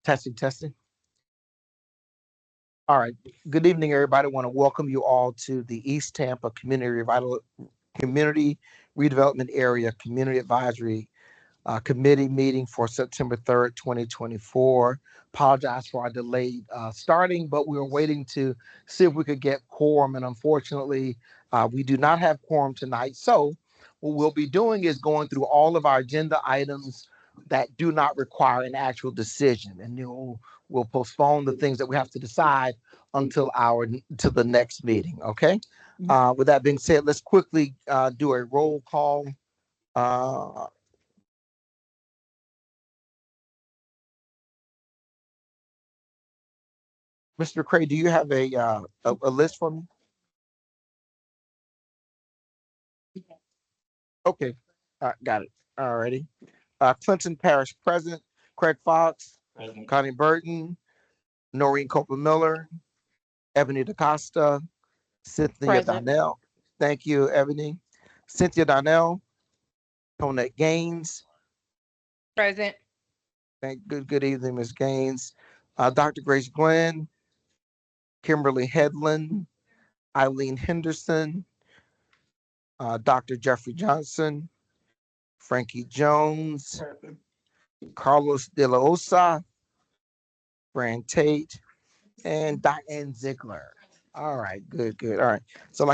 Testing, testing. All right. Good evening, everybody. I want to welcome you all to the East Tampa Community Redevelopment Area Community Advisory Committee meeting for September 3rd, 2024. Apologize for our delayed starting, but we were waiting to see if we could get quorum, and unfortunately, we do not have quorum tonight. So, what we'll be doing is going through all of our agenda items that do not require an actual decision, and we'll postpone the things that we have to decide until to the next meeting. Okay. With that being said, let's quickly do a roll call. Uh, Mr. Cray, do you have a list for me? Okay, got it. Alrighty. Clinton Parish President, Craig Fox, Connie Burton, Noreen Copeland Miller, Ebony DaCosta, Cynthia Present. Donnell. Thank you, Ebony. Cynthia Donnell, Tonette Gaines. Present. Good evening, Ms. Gaines. Dr. Grace Glenn, Kimberly Headland, Eileen Henderson, Dr. Jeffrey Johnson, Frankie Jones, Carlos De La Osa, Fran Tate, and Diane Ziegler. All right, good, good. All right. So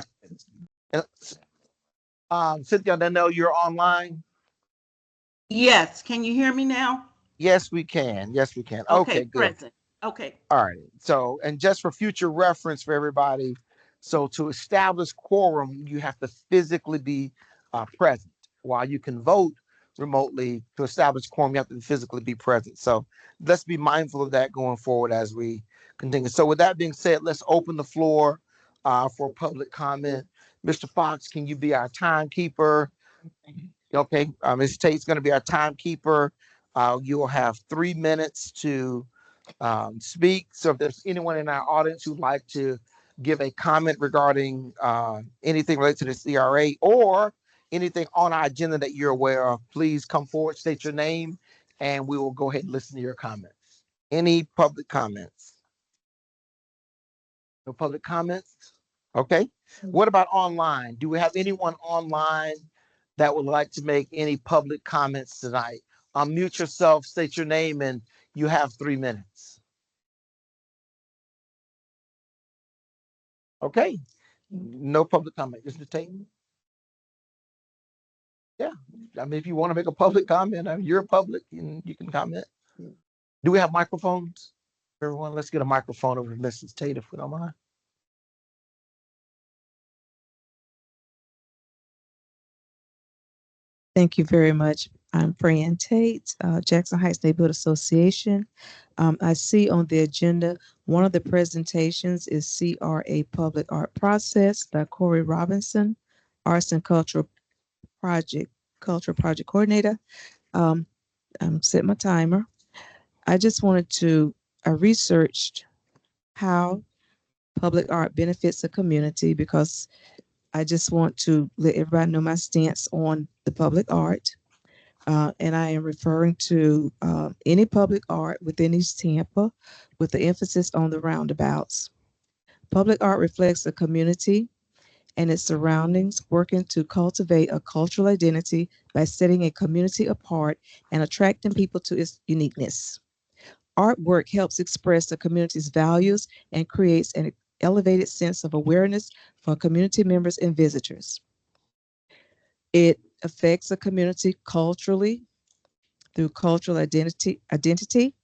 Cynthia Donnell, you're online? Yes, can you hear me now? Yes, we can. Yes, we can. Okay, Okay, good. present. Okay. All right. So, and just for future reference for everybody, so to establish quorum, you have to physically be present. While you can vote remotely, to establish quorum, you have to physically be present. So let's be mindful of that going forward as we continue. So with that being said, let's open the floor for public comment. Mr. Fox, can you be our timekeeper? Okay, Ms. Tate's going to be our timekeeper. You will have 3 minutes to speak. So if there's anyone in our audience who'd like to give a comment regarding anything related to the CRA or anything on our agenda that you're aware of, please come forward, state your name, and we will go ahead and listen to your comments. Any public comments? No public comments? Okay. What about online? Do we have anyone online that would like to make any public comments tonight? Unmute yourself, state your name, and you have 3 minutes. Okay. No public comment. Mr. Tate? Yeah. I mean, if you want to make a public comment, I mean, you're public and you can comment. Do we have microphones? Everyone, let's get a microphone over to Mrs. Tate if we don't mind. Thank you very much. I'm Fran Tate, Jackson Heights Neighborhood Association. I see on the agenda, one of the presentations is CRA Public Art Process by Corey Robinson, Arts and Cultural Project Coordinator. I'm setting my timer. I just wanted to, I researched how public art benefits a community because I just want to let everybody know my stance on the public art. And I am referring to any public art within East Tampa with the emphasis on the roundabouts. Public art reflects a community and its surroundings, working to cultivate a cultural identity by setting a community apart and attracting people to its uniqueness. Artwork helps express the community's values and creates an elevated sense of awareness for community members and visitors. It affects a community culturally through cultural identity.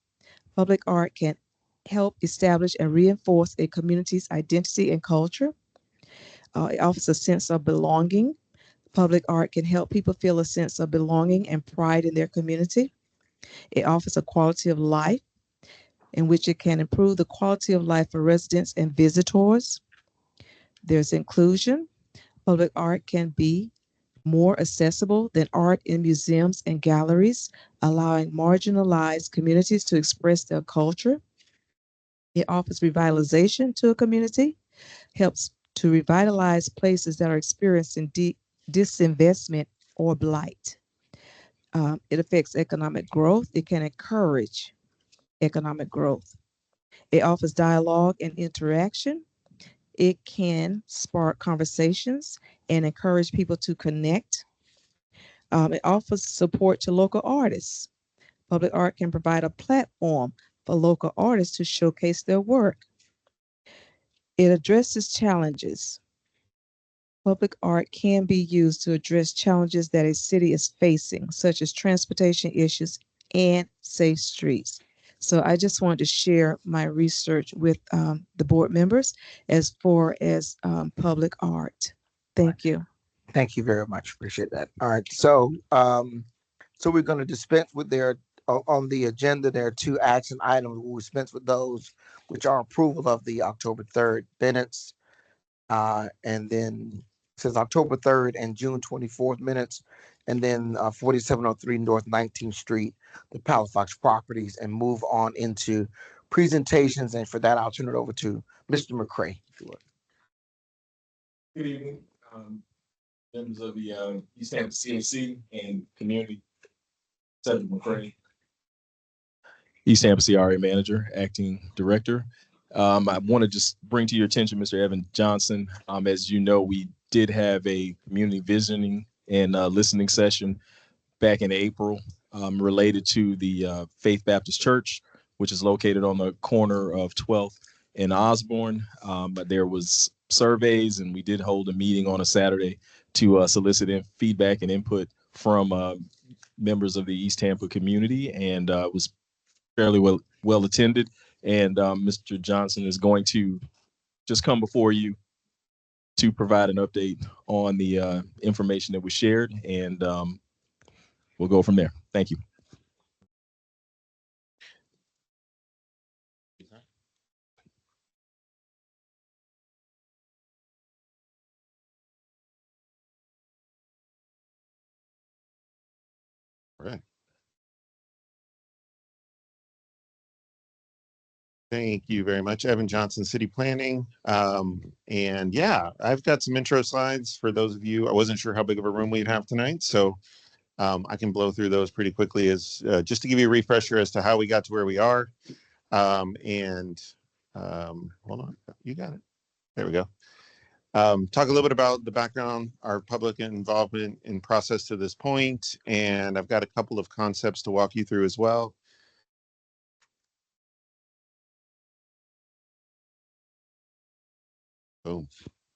Public art can help establish and reinforce a community's identity and culture. It offers a sense of belonging. Public art can help people feel a sense of belonging and pride in their community. It offers a quality of life in which it can improve the quality of life for residents and visitors. There's inclusion. Public art can be more accessible than art in museums and galleries, allowing marginalized communities to express their culture. It offers revitalization to a community, helps to revitalize places that are experiencing disinvestment or blight. It affects economic growth. It can encourage economic growth. It offers dialogue and interaction. It can spark conversations and encourage people to connect. It offers support to local artists. Public art can provide a platform for local artists to showcase their work. It addresses challenges. Public art can be used to address challenges that a city is facing, such as transportation issues and safe streets. So I just wanted to share my research with the board members as far as public art. Thank you. Thank you very much. Appreciate that. All right. So we're going to dispense with on the agenda. There are two action items. We'll dispense with those, which are approval of the October 3rd minutes. And then it says October 3rd and June 24th minutes. And then 4703 North 19th Street, the Palafox properties, and move on into presentations. And for that, I'll turn it over to Mr. McCray. Good evening, members of the East Tampa CAC and community. Cedric McCray, East Tampa CRA manager, acting director. I want to just bring to your attention, Mr. Evan Johnson. As you know, we did have a community visiting and listening session back in April related to the Faith Baptist Church, which is located on the corner of 12th and Osborne. But there was surveys, and we did hold a meeting on a Saturday to solicit feedback and input from members of the East Tampa community, and was fairly well attended. And Mr. Johnson is going to just come before you to provide an update on the information that was shared, and we'll go from there. Thank you. All right. Thank you very much, Evan Johnson, City Planning. And yeah, I've got some intro slides for those of you. I wasn't sure how big of a room we'd have tonight, so I can blow through those pretty quickly as just to give you a refresher as to how we got to where we are. Hold on, you got it. There we go. Talk a little bit about the background, our public involvement in process to this point, and I've got a couple of concepts to walk you through as well. Boom.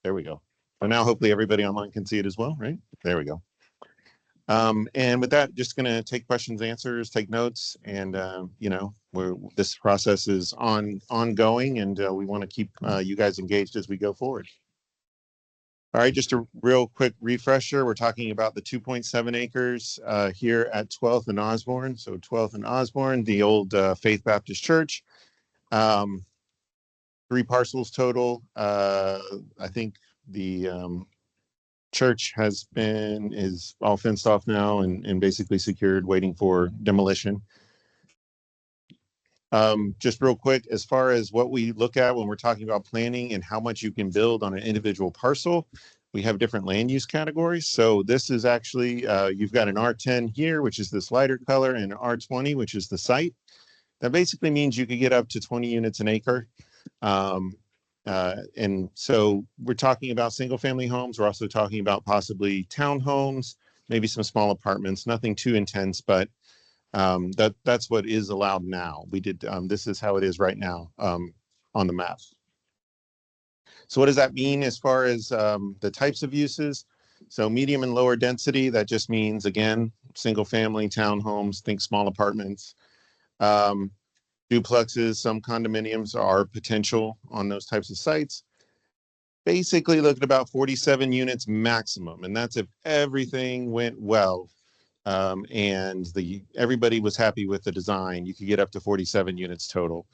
There we go. So now hopefully everybody online can see it as well, right? There we go. And with that, just going to take questions, answers, take notes, and you know, this process is ongoing, and we want to keep you guys engaged as we go forward. All right, just a real quick refresher. We're talking about the 2.7 acres here at 12th and Osborne. So 12th and Osborne, the old Faith Baptist Church. 3 parcels total. I think the church is all fenced off now and basically secured, waiting for demolition. Just real quick, as far as what we look at when we're talking about planning and how much you can build on an individual parcel, we have different land use categories. So this is actually, you've got an R10 here, which is this lighter color, and an R20, which is the site. That basically means you could get up to 20 units an acre. And so we're talking about single family homes. We're also talking about possibly townhomes, maybe some small apartments, nothing too intense, but that's what is allowed now. We did, this is how it is right now on the map. So what does that mean as far as the types of uses? So medium and lower density, that just means, again, single family, townhomes, think small apartments. Duplexes, some condominiums are potential on those types of sites. Basically look at about 47 units maximum, and that's if everything went well and everybody was happy with the design. You could get up to 47 units total.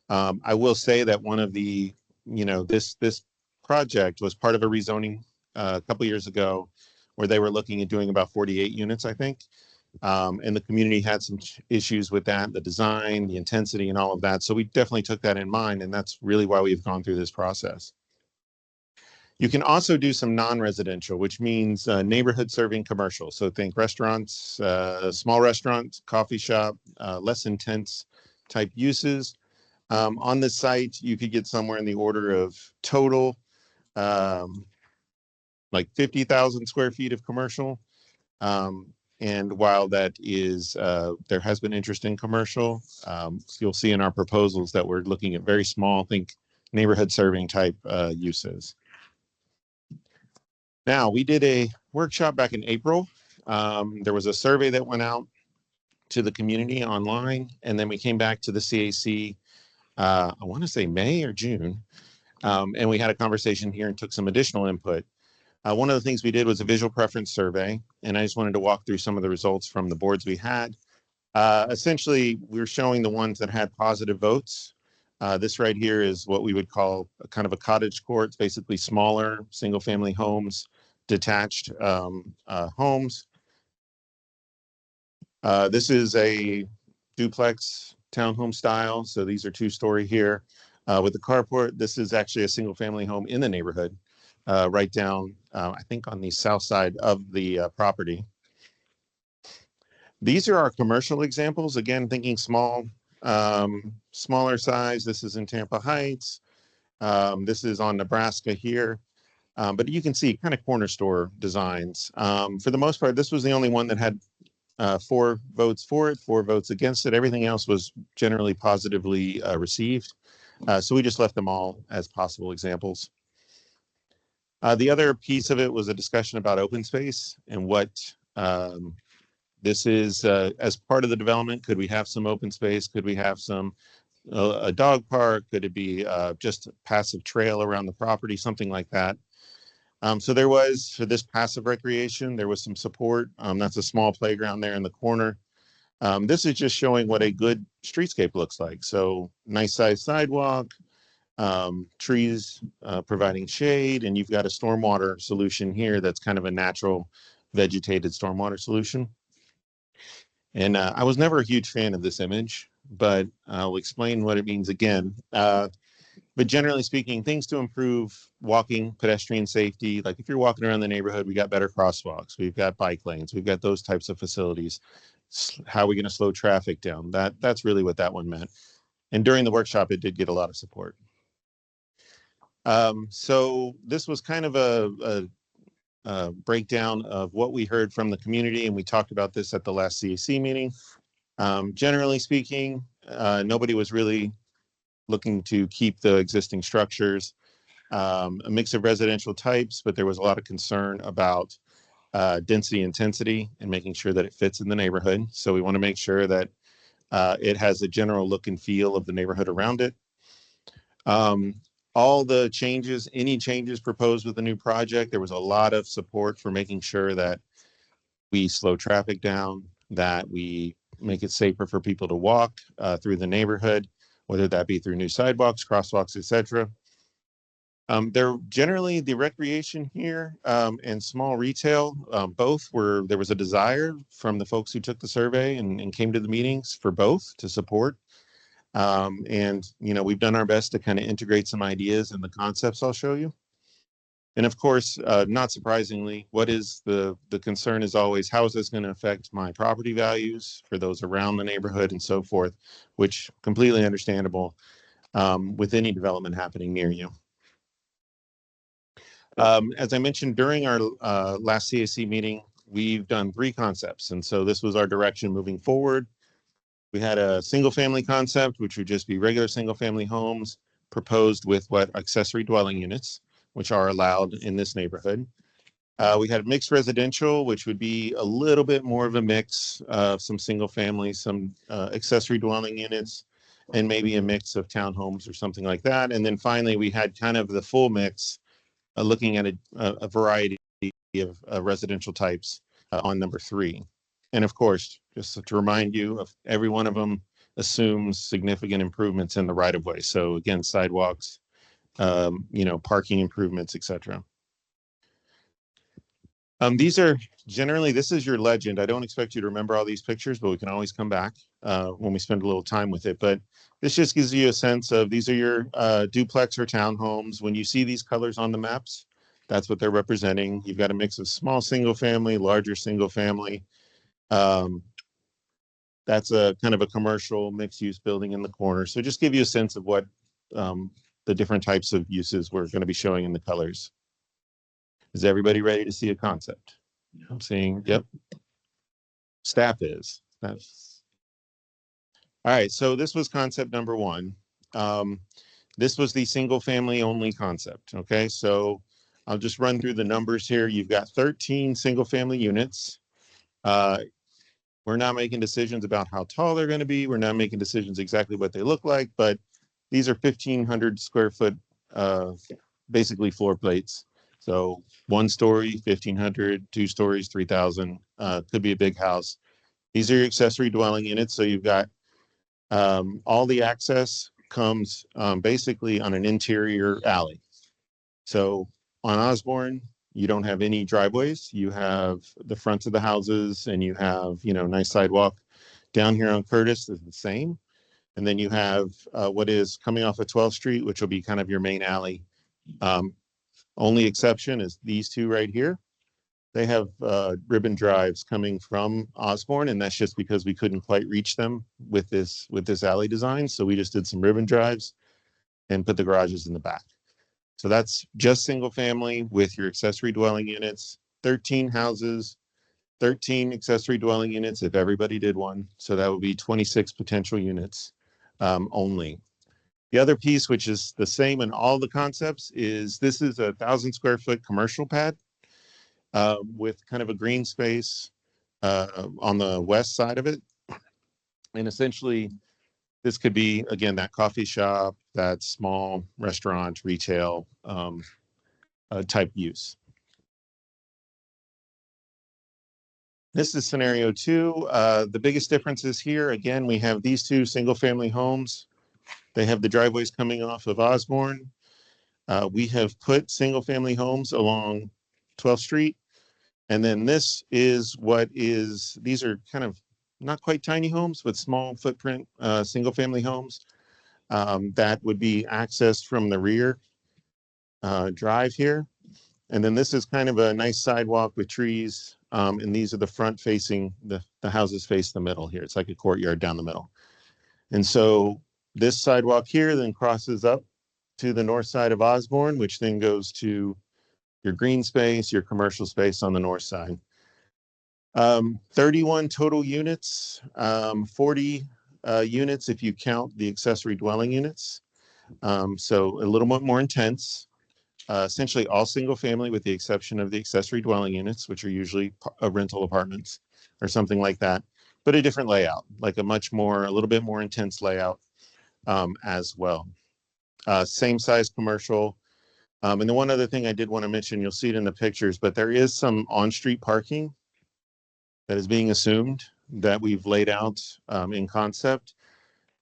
I will say that one of the, this project was part of a rezoning a couple years ago where they were looking at doing about 48 units, I think. And the community had some issues with that, the design, the intensity, and all of that. So we definitely took that in mind, and that's really why we've gone through this process. You can also do some non-residential, which means neighborhood serving commercial. So think restaurants, small restaurants, coffee shop, less intense type uses. On the site, you could get somewhere in the order of total, like 50,000 square feet of commercial. And while that is, there has been interest in commercial, you'll see in our proposals that we're looking at very small, think neighborhood serving type uses. Now, we did a workshop back in April. There was a survey that went out to the community online, and then we came back to the CAC, I want to say May or June, and we had a conversation here and took some additional input. One of the things we did was a visual preference survey, and I just wanted to walk through some of the results from the boards we had. Essentially, we were showing the ones that had positive votes. This right here is what we would call a kind of a cottage core. It's basically smaller single-family homes, detached homes. This is a duplex townhome style. So these are two-story here with the carport. This is actually a single-family home in the neighborhood, right down, I think, on the south side of the property. These are our commercial examples. Again, thinking small, smaller size. This is in Tampa Heights. This is on Nebraska here. But you can see kind of corner store designs. For the most part, this was the only one that had 4 votes for it, 4 votes against it. Everything else was generally positively received. So we just left them all as possible examples. The other piece of it was a discussion about open space and what this is as part of the development. Could we have some open space? Could we have some a dog park? Could it be just a passive trail around the property, something like that? So there was, for this passive recreation, there was some support. That's a small playground there in the corner. This is just showing what a good streetscape looks like. So nice sized sidewalk, trees providing shade, and you've got a stormwater solution here that's kind of a natural vegetated stormwater solution. And I was never a huge fan of this image, but I'll explain what it means again. But generally speaking, things to improve walking, pedestrian safety. Like if you're walking around the neighborhood, we got better crosswalks, we've got bike lanes, we've got those types of facilities. How are we going to slow traffic down? That's really what that one meant. And during the workshop, it did get a lot of support. So this was kind of a breakdown of what we heard from the community, and we talked about this at the last CAC meeting. Generally speaking, nobody was really looking to keep the existing structures. A mix of residential types, but there was a lot of concern about density intensity and making sure that it fits in the neighborhood. So we want to make sure that it has a general look and feel of the neighborhood around it. All the changes, any changes proposed with the new project, there was a lot of support for making sure that we slow traffic down, that we make it safer for people to walk through the neighborhood, whether that be through new sidewalks, crosswalks, etc. There generally the recreation here and small retail, both were, there was a desire from the folks who took the survey and came to the meetings for both to support. And, you know, we've done our best to kind of integrate some ideas and the concepts I'll show you. And of course, not surprisingly, what is the concern is always, how is this going to affect my property values for those around the neighborhood and so forth, which completely understandable with any development happening near you. As I mentioned during our last CAC meeting, we've done 3 concepts. And so this was our direction moving forward. We had a single family concept, which would just be regular single family homes proposed with what accessory dwelling units, which are allowed in this neighborhood. We had mixed residential, which would be a little bit more of a mix of some single family, some accessory dwelling units, and maybe a mix of townhomes or something like that. And then finally, we had kind of the full mix, looking at a variety of residential types on number 3. And of course, just to remind you, of every one of them assumes significant improvements in the right of way. So again, sidewalks, you know, parking improvements, etc. These are generally, this is your legend. I don't expect you to remember all these pictures, but we can always come back when we spend a little time with it. But this just gives you a sense of, these are your duplex or townhomes. When you see these colors on the maps, that's what they're representing. You've got a mix of small single family, larger single family. That's a kind of a commercial mixed use building in the corner. So just give you a sense of what the different types of uses we're going to be showing in the colors. Is everybody ready to see a concept? I'm seeing, yep. Staff is. That's all right. So this was concept number one. This was the single family only concept. Okay, so I'll just run through the numbers here. You've got 13 single family units. We're not making decisions about how tall they're going to be. We're not making decisions exactly what they look like, but these are 1,500 square foot, basically floor plates. So 1 story, 1,500, 2 stories, 3,000, could be a big house. These are your accessory dwelling units. So you've got all the access comes basically on an interior alley. So on Osborne, you don't have any driveways. You have the fronts of the houses and you have, nice sidewalk. Down here on Curtis is the same. And then you have what is coming off of 12th Street, which will be kind of your main alley. Only exception is these two right here. They have ribbon drives coming from Osborne, and that's just because we couldn't quite reach them with this alley design. So we just did some ribbon drives and put the garages in the back. So that's just single family with your accessory dwelling units, 13 houses, 13 accessory dwelling units if everybody did one. So that would be 26 potential units only. The other piece, which is the same in all the concepts, is this is a 1,000 square foot commercial pad with kind of a green space on the west side of it. And essentially, this could be, again, that coffee shop, that small restaurant, retail type use. This is scenario 2. The biggest differences here, again, we have these two single family homes. They have the driveways coming off of Osborne. We have put single family homes along 12th Street. And then this is these are kind of not quite tiny homes, but small footprint single family homes that would be accessed from the rear drive here. And then this is kind of a nice sidewalk with trees. And these are the front facing, the houses face the middle here. It's like a courtyard down the middle. And so this sidewalk here then crosses up to the north side of Osborne, which then goes to your green space, your commercial space on the north side. 31 total units, 40 units if you count the accessory dwelling units. So a little bit more intense. Essentially all single family with the exception of the accessory dwelling units, which are usually rental apartments or something like that, but a different layout, like a little bit more intense layout as well. Same size commercial. And the one other thing I did want to mention, you'll see it in the pictures, but there is some on-street parking that is being assumed that we've laid out in concept.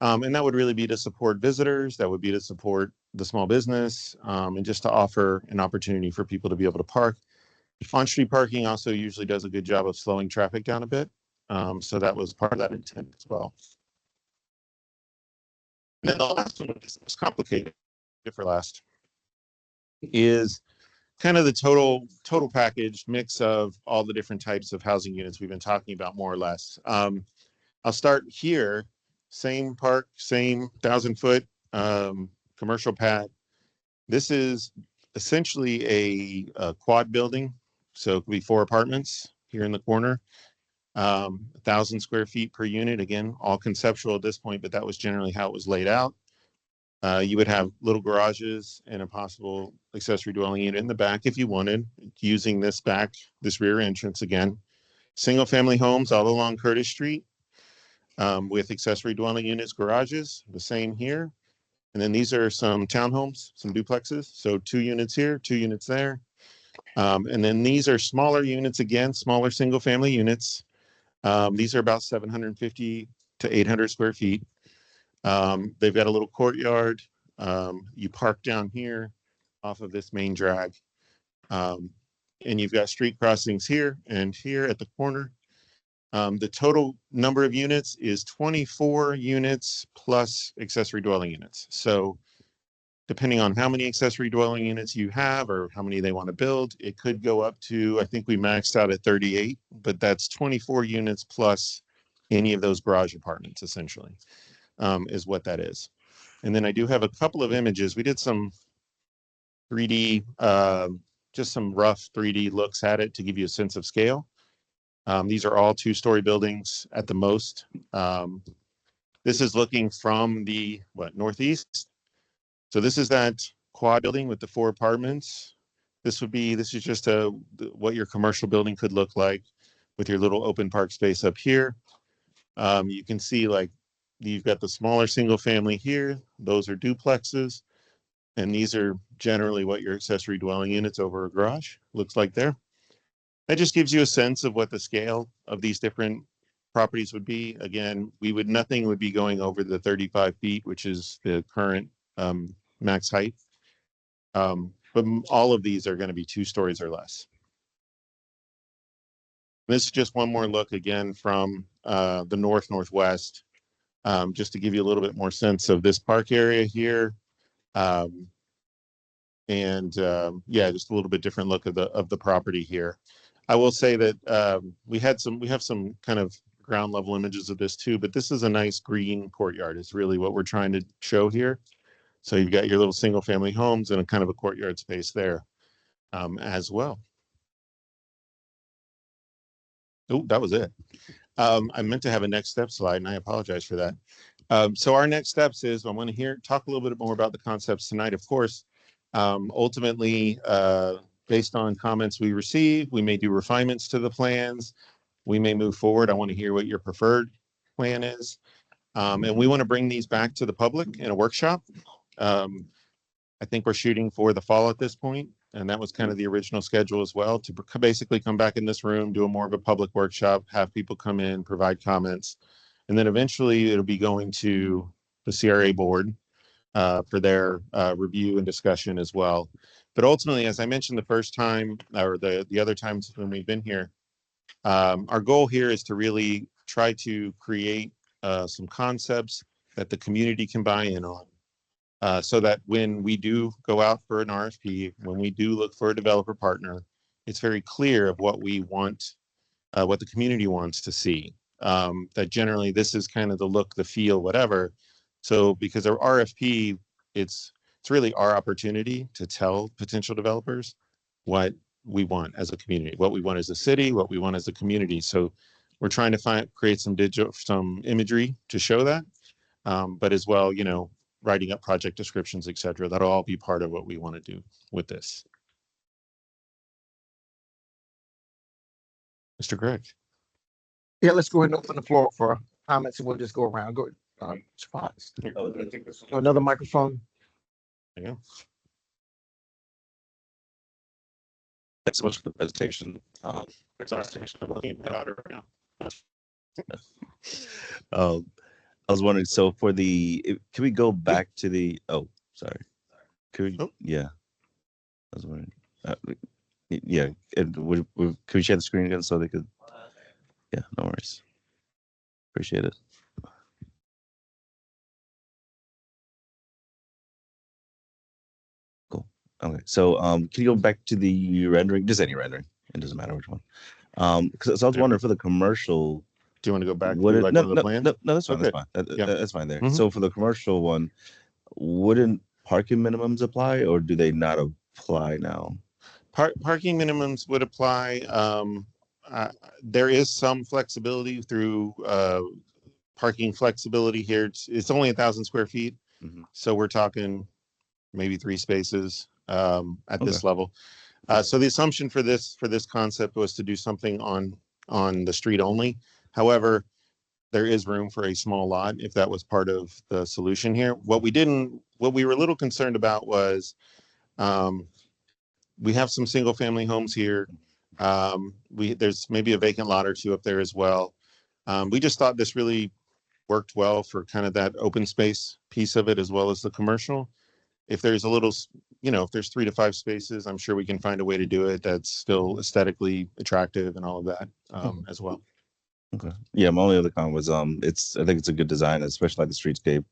And that would really be to support visitors. That would be to support the small business and just to offer an opportunity for people to be able to park. On-street parking also usually does a good job of slowing traffic down a bit. So that was part of that intent as well. And then the last one, which is most complicated for last, is kind of the total package mix of all the different types of housing units we've been talking about more or less. I'll start here. Same park, same 1,000 foot commercial pad. This is essentially a quad building. So it could be 4 apartments here in the corner. 1,000 square feet per unit. Again, all conceptual at this point, but that was generally how it was laid out. You would have little garages and a possible accessory dwelling unit in the back if you wanted, using this rear entrance again. Single family homes all along Curtis Street with accessory dwelling units, garages, the same here. And then these are some townhomes, some duplexes. So 2 units here, 2 units there. And then these are smaller units, again, smaller single family units. These are about 750 to 800 square feet. They've got a little courtyard. You park down here off of this main drag. And you've got street crossings here and here at the corner. The total number of units is 24 units plus accessory dwelling units. So depending on how many accessory dwelling units you have or how many they want to build, it could go up to, I think we maxed out at 38, but that's 24 units plus any of those garage apartments, essentially, is what that is. And then I do have a couple of images. We did some 3D, just some rough 3D looks at it to give you a sense of scale. These are all 2-story buildings at the most. This is looking from the northeast. So this is that quad building with the 4 apartments. This is just what your commercial building could look like with your little open park space up here. You can see like you've got the smaller single family here. Those are duplexes. And these are generally what your accessory dwelling units over a garage looks like there. That just gives you a sense of what the scale of these different properties would be. Again, nothing would be going over the 35 feet, which is the current max height. But all of these are going to be 2 stories or less. This is just one more look again from the northwest, just to give you a little bit more sense of this park area here. Yeah, just a little bit different look of the property here. I will say that we have some kind of ground level images of this too, but this is a nice green courtyard is really what we're trying to show here. So you've got your little single family homes and a kind of a courtyard space there as well. Oh, that was it. I meant to have a next step slide and I apologize for that. So our next steps is I want to talk a little bit more about the concepts tonight, of course. Ultimately, based on comments we receive, we may do refinements to the plans. We may move forward. I want to hear what your preferred plan is. And we want to bring these back to the public in a workshop. I think we're shooting for the fall at this point, and that was kind of the original schedule as well, to basically come back in this room, do more of a public workshop, have people come in, provide comments, and then eventually it'll be going to the CRA board for their review and discussion as well. But ultimately, as I mentioned the first time, or the other times when we've been here, our goal here is to really try to create some concepts that the community can buy in on. So that when we do go out for an RFP, when we do look for a developer partner, it's very clear of what we want, what the community wants to see. That generally this is kind of the look, the feel, whatever. So because our RFP, it's really our opportunity to tell potential developers what we want as a community, what we want as a city, what we want as a community. So we're trying to create some imagery to show that, but as well, writing up project descriptions, et cetera. That'll all be part of what we want to do with this. Mr. Greg. Yeah, let's go ahead and open the floor for comments and we'll just go around. Go spots. Another microphone. Yeah. Thanks so much for the presentation. Presentation I'm looking at it right now. I was wondering, so for can we go back to the, sorry. Could we, yeah. I was wondering, yeah, and could we share the screen again so they could, yeah, no worries. Appreciate it. Cool. Okay, so can you go back to the rendering, just any rendering, it doesn't matter which one. So I was wondering for the commercial, do you want to go back to one of the plans? No, that's fine. Okay. That's fine. Yeah. That's fine there. Mhm. So for the commercial one, wouldn't parking minimums apply, or do they not apply now? Parking minimums would apply. There is some flexibility through parking flexibility here. It's only 1,000 square feet, so we're talking maybe 3 spaces at this level. So the assumption for this concept was to do something on the street only. However, there is room for a small lot if that was part of the solution here. What we were a little concerned about was we have some single family homes here. There's maybe a vacant lot or 2 up there as well. We just thought this really worked well for kind of that open space piece of it as well as the commercial. If there's a little, if there's 3 to 5 spaces, I'm sure we can find a way to do it that's still aesthetically attractive and all of that as well. Okay. Yeah, my only other comment was I think it's a good design, especially like the streetscape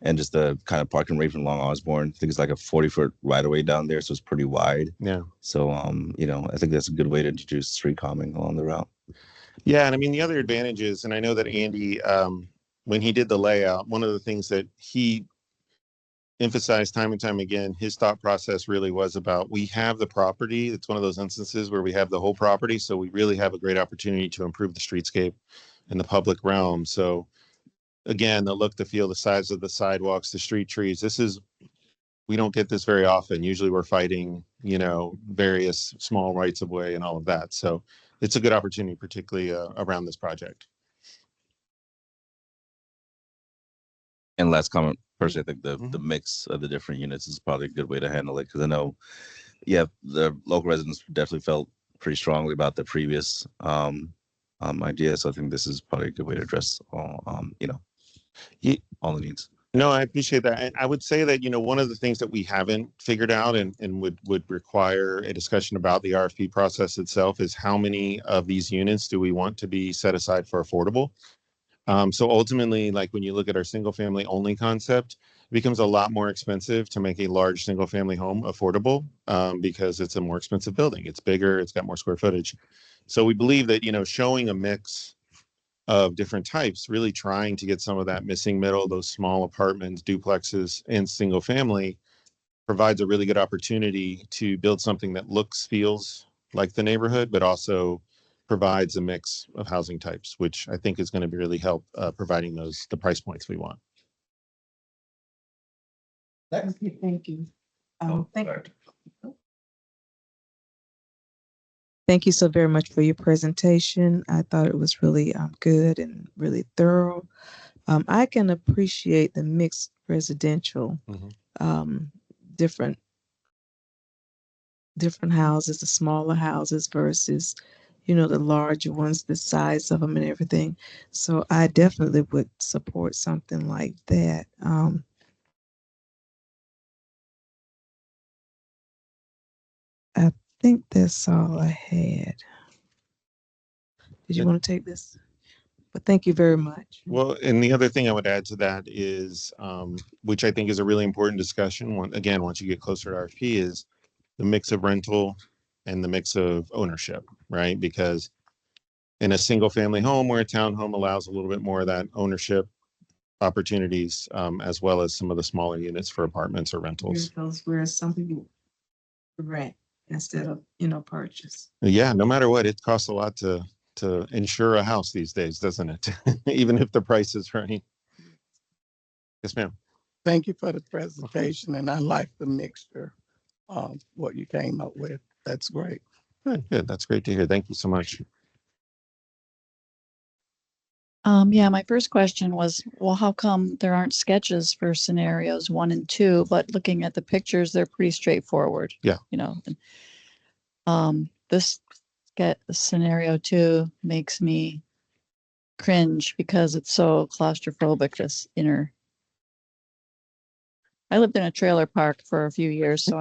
and just the kind of parking rate from Long Osborne. I think it's like a 40-foot right of way down there, so it's pretty wide. Yeah. So I think that's a good way to introduce street calming along the route. Yeah, and I mean the other advantages, and I know that Andy, when he did the layout, one of the things that he emphasized time and time again, his thought process really was about we have the property. It's one of those instances where we have the whole property, so we really have a great opportunity to improve the streetscape and the public realm. So again, the look, the feel, the size of the sidewalks, the street trees. We don't get this very often. Usually we're fighting, various small rights of way and all of that. So it's a good opportunity, particularly around this project. And last comment, personally, I think the mix of the different units is probably a good way to handle it, because I know, yeah, the local residents definitely felt pretty strongly about the previous idea. So I think this is probably a good way to address all, all the needs. No, I appreciate that. And I would say that, one of the things that we haven't figured out and would require a discussion about the RFP process itself is how many of these units do we want to be set aside for affordable? So ultimately, like when you look at our single family only concept, it becomes a lot more expensive to make a large single family home affordable because it's a more expensive building. It's bigger, it's got more square footage. So we believe that, showing a mix of different types, really trying to get some of that missing middle, those small apartments, duplexes, and single family provides a really good opportunity to build something that feels like the neighborhood, but also provides a mix of housing types, which I think is going to be really help providing the price points we want. Okay, thank you. Thank you so very much for your presentation. I thought it was really good and really thorough. I can appreciate the mixed residential, different houses, the smaller houses versus, the larger ones, the size of them and everything. So I definitely would support something like that. I think that's all I had. Did you want to take this? But thank you very much. Well, and the other thing I would add to that is, which I think is a really important discussion, once you get closer to RFP, is the mix of rental and the mix of ownership, right? Because in a single family home where a townhome allows a little bit more of that ownership opportunities, as well as some of the smaller units for apartments or rentals. Where some people rent instead of, purchase. Yeah, no matter what, it costs a lot to insure a house these days, doesn't it? Even if the price is right. Yes, ma'am. Thank you for the presentation, and I like the mixture of what you came up with. That's great. Good. That's great to hear. Thank you so much. Yeah, my first question was, well, how come there aren't sketches for scenarios 1 and 2? But looking at the pictures, they're pretty straightforward. Yeah. This scenario 2 makes me cringe because it's so claustrophobic. I lived in a trailer park for a few years, so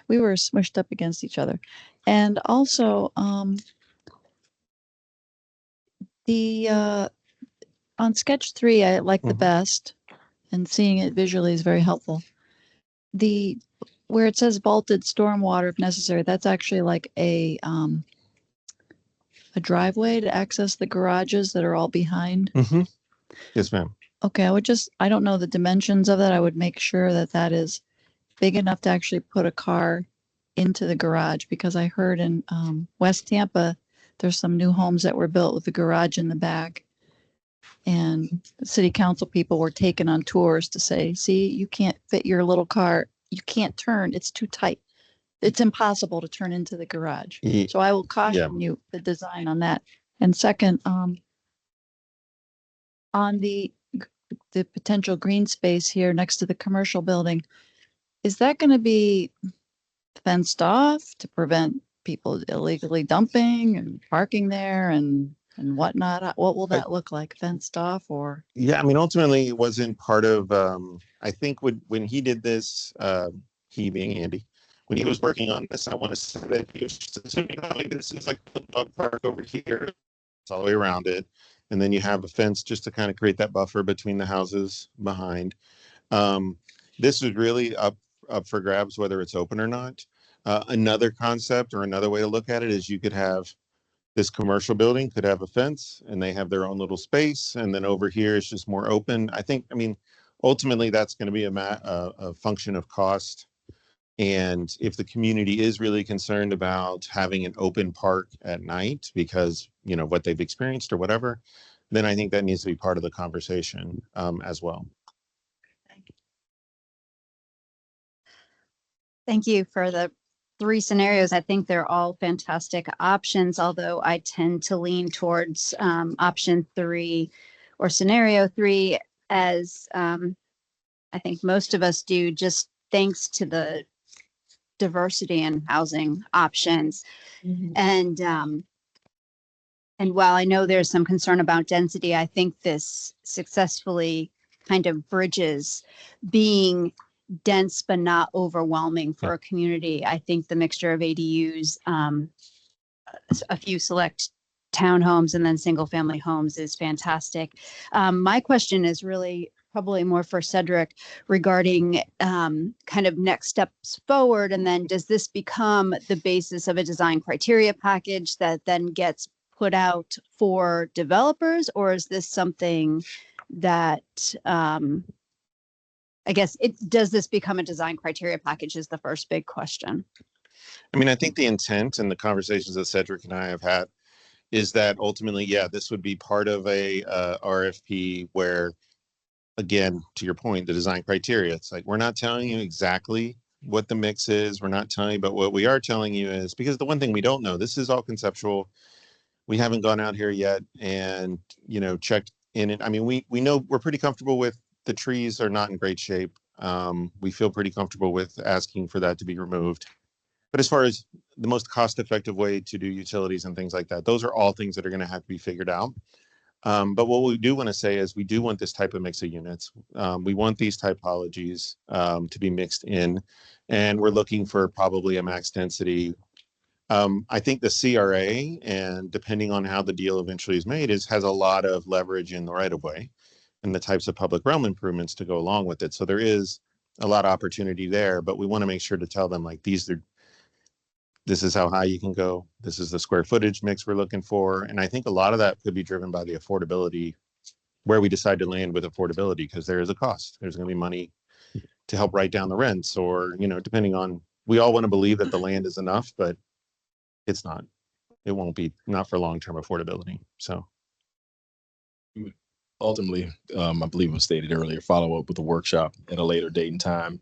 we were smushed up against each other. And also, on sketch 3, I like the best, and seeing it visually is very helpful. Where it says vaulted stormwater if necessary, that's actually like a driveway to access the garages that are all behind. Yes, ma'am. Okay, I don't know the dimensions of that. I would make sure that is big enough to actually put a car into the garage, because I heard in West Tampa, there's some new homes that were built with the garage in the back. And the city council people were taken on tours to say, see, you can't fit your little car. You can't turn. It's too tight. It's impossible to turn into the garage. So I will caution you the design on that. And second, on the potential green space here next to the commercial building, is that going to be fenced off to prevent people illegally dumping and parking there and whatnot? What will that look like? Fenced off or? Yeah, I mean, ultimately it wasn't part of, I think when he did this, he being Andy, when he was working on this, I want to say that he was just assuming, maybe this is like a dog park over here. It's all the way around it. And then you have a fence just to kind of create that buffer between the houses behind. This is really up for grabs, whether it's open or not. Another concept or another way to look at it is you could have this commercial building could have a fence and they have their own little space. And then over here, it's just more open. I mean, ultimately that's going to be a function of cost. And if the community is really concerned about having an open park at night because, you know, what they've experienced or whatever, then I think that needs to be part of the conversation as well. Thank you for the 3 scenarios. I think they're all fantastic options, although I tend to lean towards option 3 or scenario 3 as I think most of us do, just thanks to the diversity in housing options. And while I know there's some concern about density, I think this successfully kind of bridges being dense but not overwhelming for a community. I think the mixture of ADUs, a few select townhomes, and then single family homes is fantastic. My question is really probably more for Cedric regarding kind of next steps forward. And then does this become the basis of a design criteria package that then gets put out for developers? Or is this something that, I guess does this become a design criteria package is the first big question. I mean, I think the intent and the conversations that Cedric and I have had is that ultimately, yeah, this would be part of a RFP where, again, to your point, the design criteria, it's like, we're not telling you exactly what the mix is. We're not telling you, but what we are telling you is, because the one thing we don't know, this is all conceptual. We haven't gone out here yet and, you know, checked in it. I mean, we know we're pretty comfortable with the trees are not in great shape. We feel pretty comfortable with asking for that to be removed. But as far as the most cost-effective way to do utilities and things like that, those are all things that are going to have to be figured out. But what we do want to say is we do want this type of mix of units. We want these typologies to be mixed in, and we're looking for probably a max density. I think the CRA, and depending on how the deal eventually is made, has a lot of leverage in the right-of-way and the types of public realm improvements to go along with it. So there is a lot of opportunity there, but we want to make sure to tell them, like, this is how high you can go. This is the square footage mix we're looking for. And I think a lot of that could be driven by the affordability, where we decide to land with affordability, because there is a cost. There's going to be money to help write down the rents, or, you know, depending on, we all want to believe that the land is enough, but it's not. It won't be, not for long-term affordability. So Ultimately, I believe it was stated earlier, follow up with a workshop at a later date and time,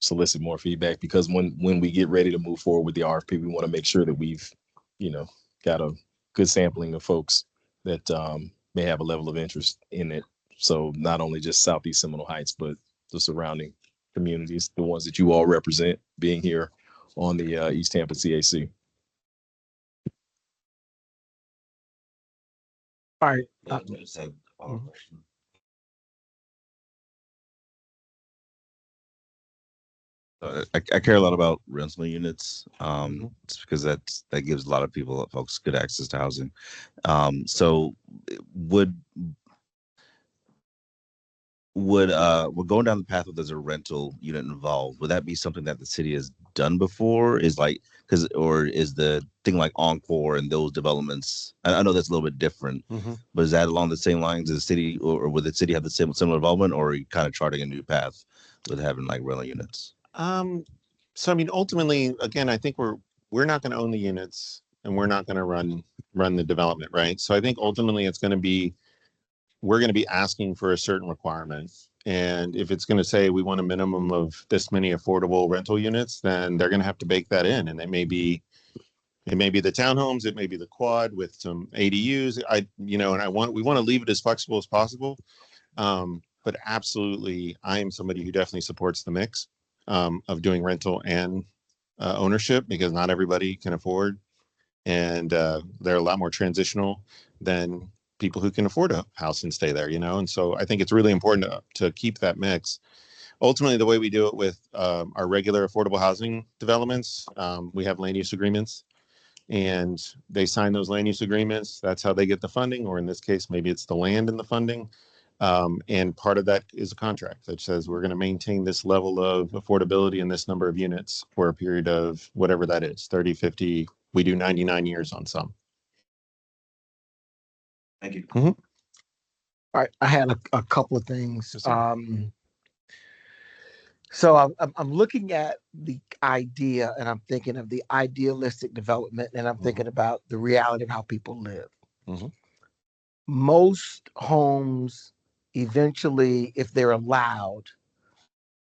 solicit more feedback, because when we get ready to move forward with the RFP, we want to make sure that we've, you know, got a good sampling of folks that may have a level of interest in it. So not only just Southeast Seminole Heights, but the surrounding communities, the ones that you all represent, being here on the East Tampa CAC. All right. I care a lot about rental units, just because that gives a lot of folks good access to housing. So would we're going down the path where there's a rental unit involved. Would that be something that the city has done before? Or is the thing like Encore and those developments? I know that's a little bit different, but is that along the same lines as the city, or would the city have the similar involvement, or are you kind of charting a new path with having like rental units? So I mean, ultimately, again, I think we're not going to own the units, and we're not going to run the development, right? So I think ultimately it's going to be, we're going to be asking for a certain requirement. And if it's going to say we want a minimum of this many affordable rental units, then they're going to have to bake that in. And it may be the townhomes, it may be the quad with some ADUs. We want to leave it as flexible as possible. But absolutely, I am somebody who definitely supports the mix of doing rental and ownership, because not everybody can afford, and they're a lot more transitional than people who can afford a house and stay there, you know? And so I think it's really important to keep that mix. Ultimately, the way we do it with our regular affordable housing developments, we have land use agreements, and they sign those land use agreements. That's how they get the funding, or in this case, maybe it's the land and the funding. And part of that is a contract that says we're going to maintain this level of affordability and this number of units for a period of whatever that is, 30, 50, we do 99 years on some. Thank you. All right, I had a couple of things. Yes, sir. So I'm looking at the idea and I'm thinking of the idealistic development and I'm thinking about the reality of how people live. Mhm. Most homes eventually, if they're allowed,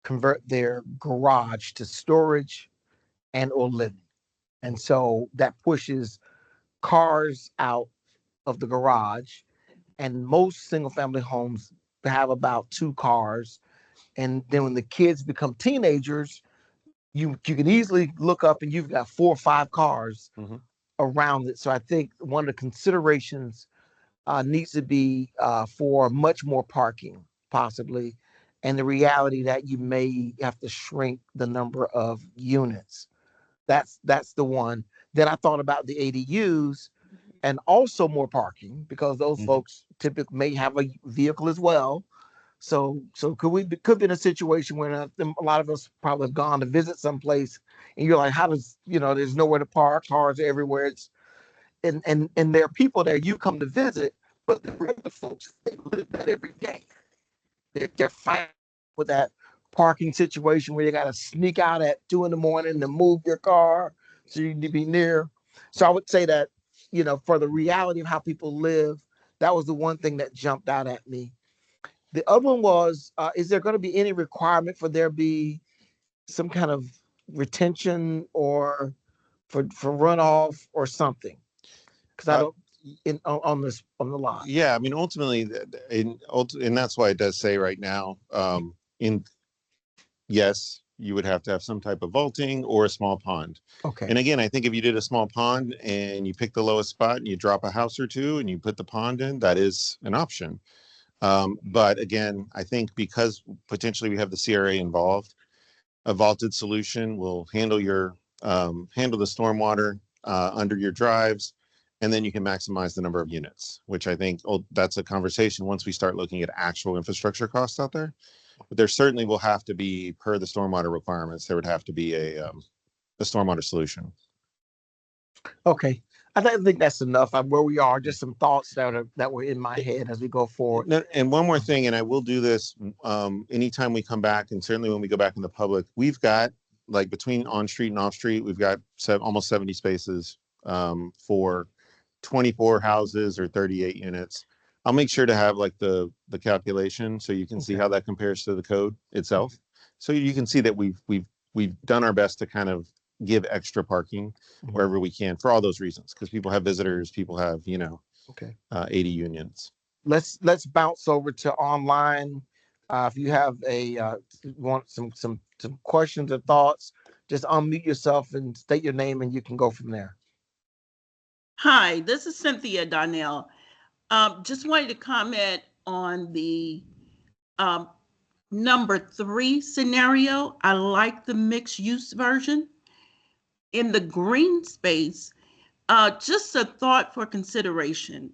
convert their garage to storage and or living. And so that pushes cars out of the garage. And most single family homes have about 2 cars. And then when the kids become teenagers, you can easily look up and you've got 4 or 5 cars Mhm. around it. So I think one of the considerations needs to be for much more parking, possibly, and the reality that you may have to shrink the number of units. That's the one. Then I thought about the ADUs and also more parking because those folks typically may have a vehicle as well. So could be in a situation where a lot of us probably have gone to visit someplace and you're like, how does there's nowhere to park, cars everywhere. It's and there are people there you come to visit, but the regular folks they live that every day. They're fighting with that parking situation where you got to sneak out at 2 in the morning to move your car so you need to be near. So I would say that for the reality of how people live, that was the one thing that jumped out at me. The other one was, is there going to be any requirement for there be some kind of retention or for runoff or something? Because I Uh, don't on the lot. Yeah, I mean, ultimately, and that's why it does say right now, in yes, you would have to have some type of vaulting or a small pond. Okay. And again, I think if you did a small pond and you pick the lowest spot and you drop a house or two and you put the pond in, that is an option. But again, I think because potentially we have the CRA involved, a vaulted solution will handle the stormwater under your drives, and then you can maximize the number of units, which I think that's a conversation once we start looking at actual infrastructure costs out there. But there certainly will have to be, per the stormwater requirements, there would have to be a stormwater solution. Okay. I think that's enough. Where we are, just some thoughts that were in my head as we go forward. And one more thing, and I will do this anytime we come back, and certainly when we go back in the public, we've got like between on street and off street, we've got almost 70 spaces for 24 houses or 38 units. I'll make sure to have like the calculation so you can see Okay. how that compares to the code itself. So you can see that we've done our best to kind of give extra parking wherever we can for all those reasons, because people have visitors, people have Okay. 80 unions. Let's bounce over to online. If you have want some questions or thoughts, just unmute yourself and state your name and you can go from there. Hi, this is Cynthia Donnell. Just wanted to comment on the number 3 scenario. I like the mixed use version. In the green space, just a thought for consideration.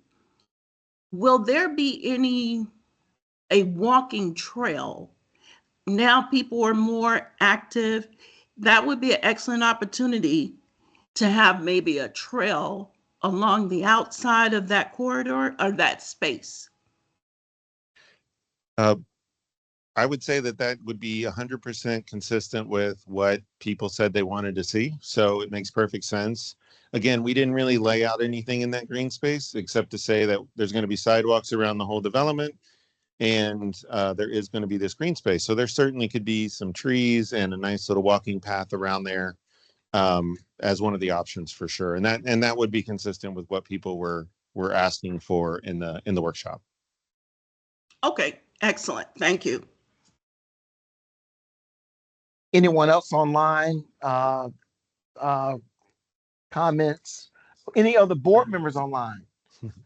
Will there be a walking trail? Now people are more active. That would be an excellent opportunity to have maybe a trail along the outside of that corridor or that space. I would say that would be 100% consistent with what people said they wanted to see. So it makes perfect sense. Again, we didn't really lay out anything in that green space except to say that there's going to be sidewalks around the whole development, and there is going to be this green space. So there certainly could be some trees and a nice little walking path around there as one of the options for sure. And that would be consistent with what people were asking for in the workshop. Okay, excellent. Thank you. Anyone else online? Comments? Any other board members online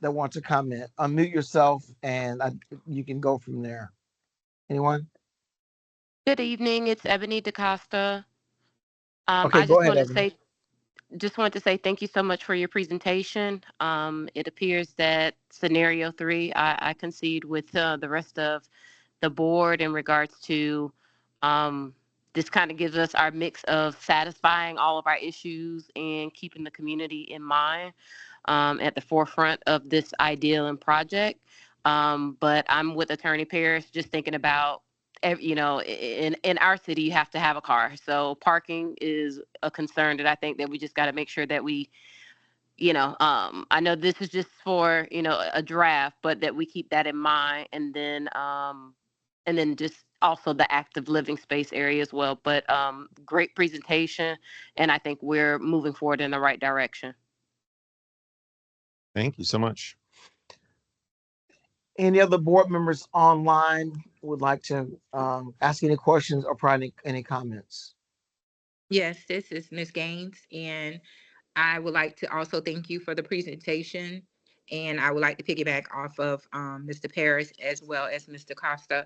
that want to comment? Unmute yourself and you can go from there. Anyone? Good evening. It's Ebony DaCosta. Okay, I go just ahead, want to Evan. say just wanted to say thank you so much for your presentation. It appears that scenario 3, I concede with the rest of the board in regards to this kind of gives us our mix of satisfying all of our issues and keeping the community in mind at the forefront of this ideal and project. But I'm with Attorney Parrish, just thinking about, in our city, you have to have a car. So parking is a concern that I think that we just got to make sure that we, I know this is just for, a draft, but that we keep that in mind. And then just also the active living space area as well. But great presentation. And I think we're moving forward in the right direction. Thank you so much. Any other board members online would like to ask any questions or provide any comments? Yes, this is Ms. Gaines, and I would like to also thank you for the presentation. And I would like to piggyback off of Mr. Paris as well as Mr. Costa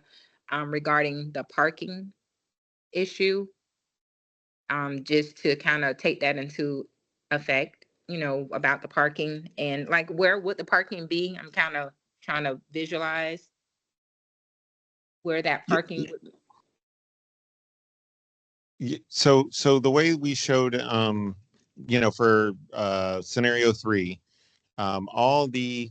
regarding the parking issue. Just to kind of take that into effect, about the parking and like where would the parking be? I'm kind of trying to visualize where that parking would. So the way we showed, for scenario 3, all the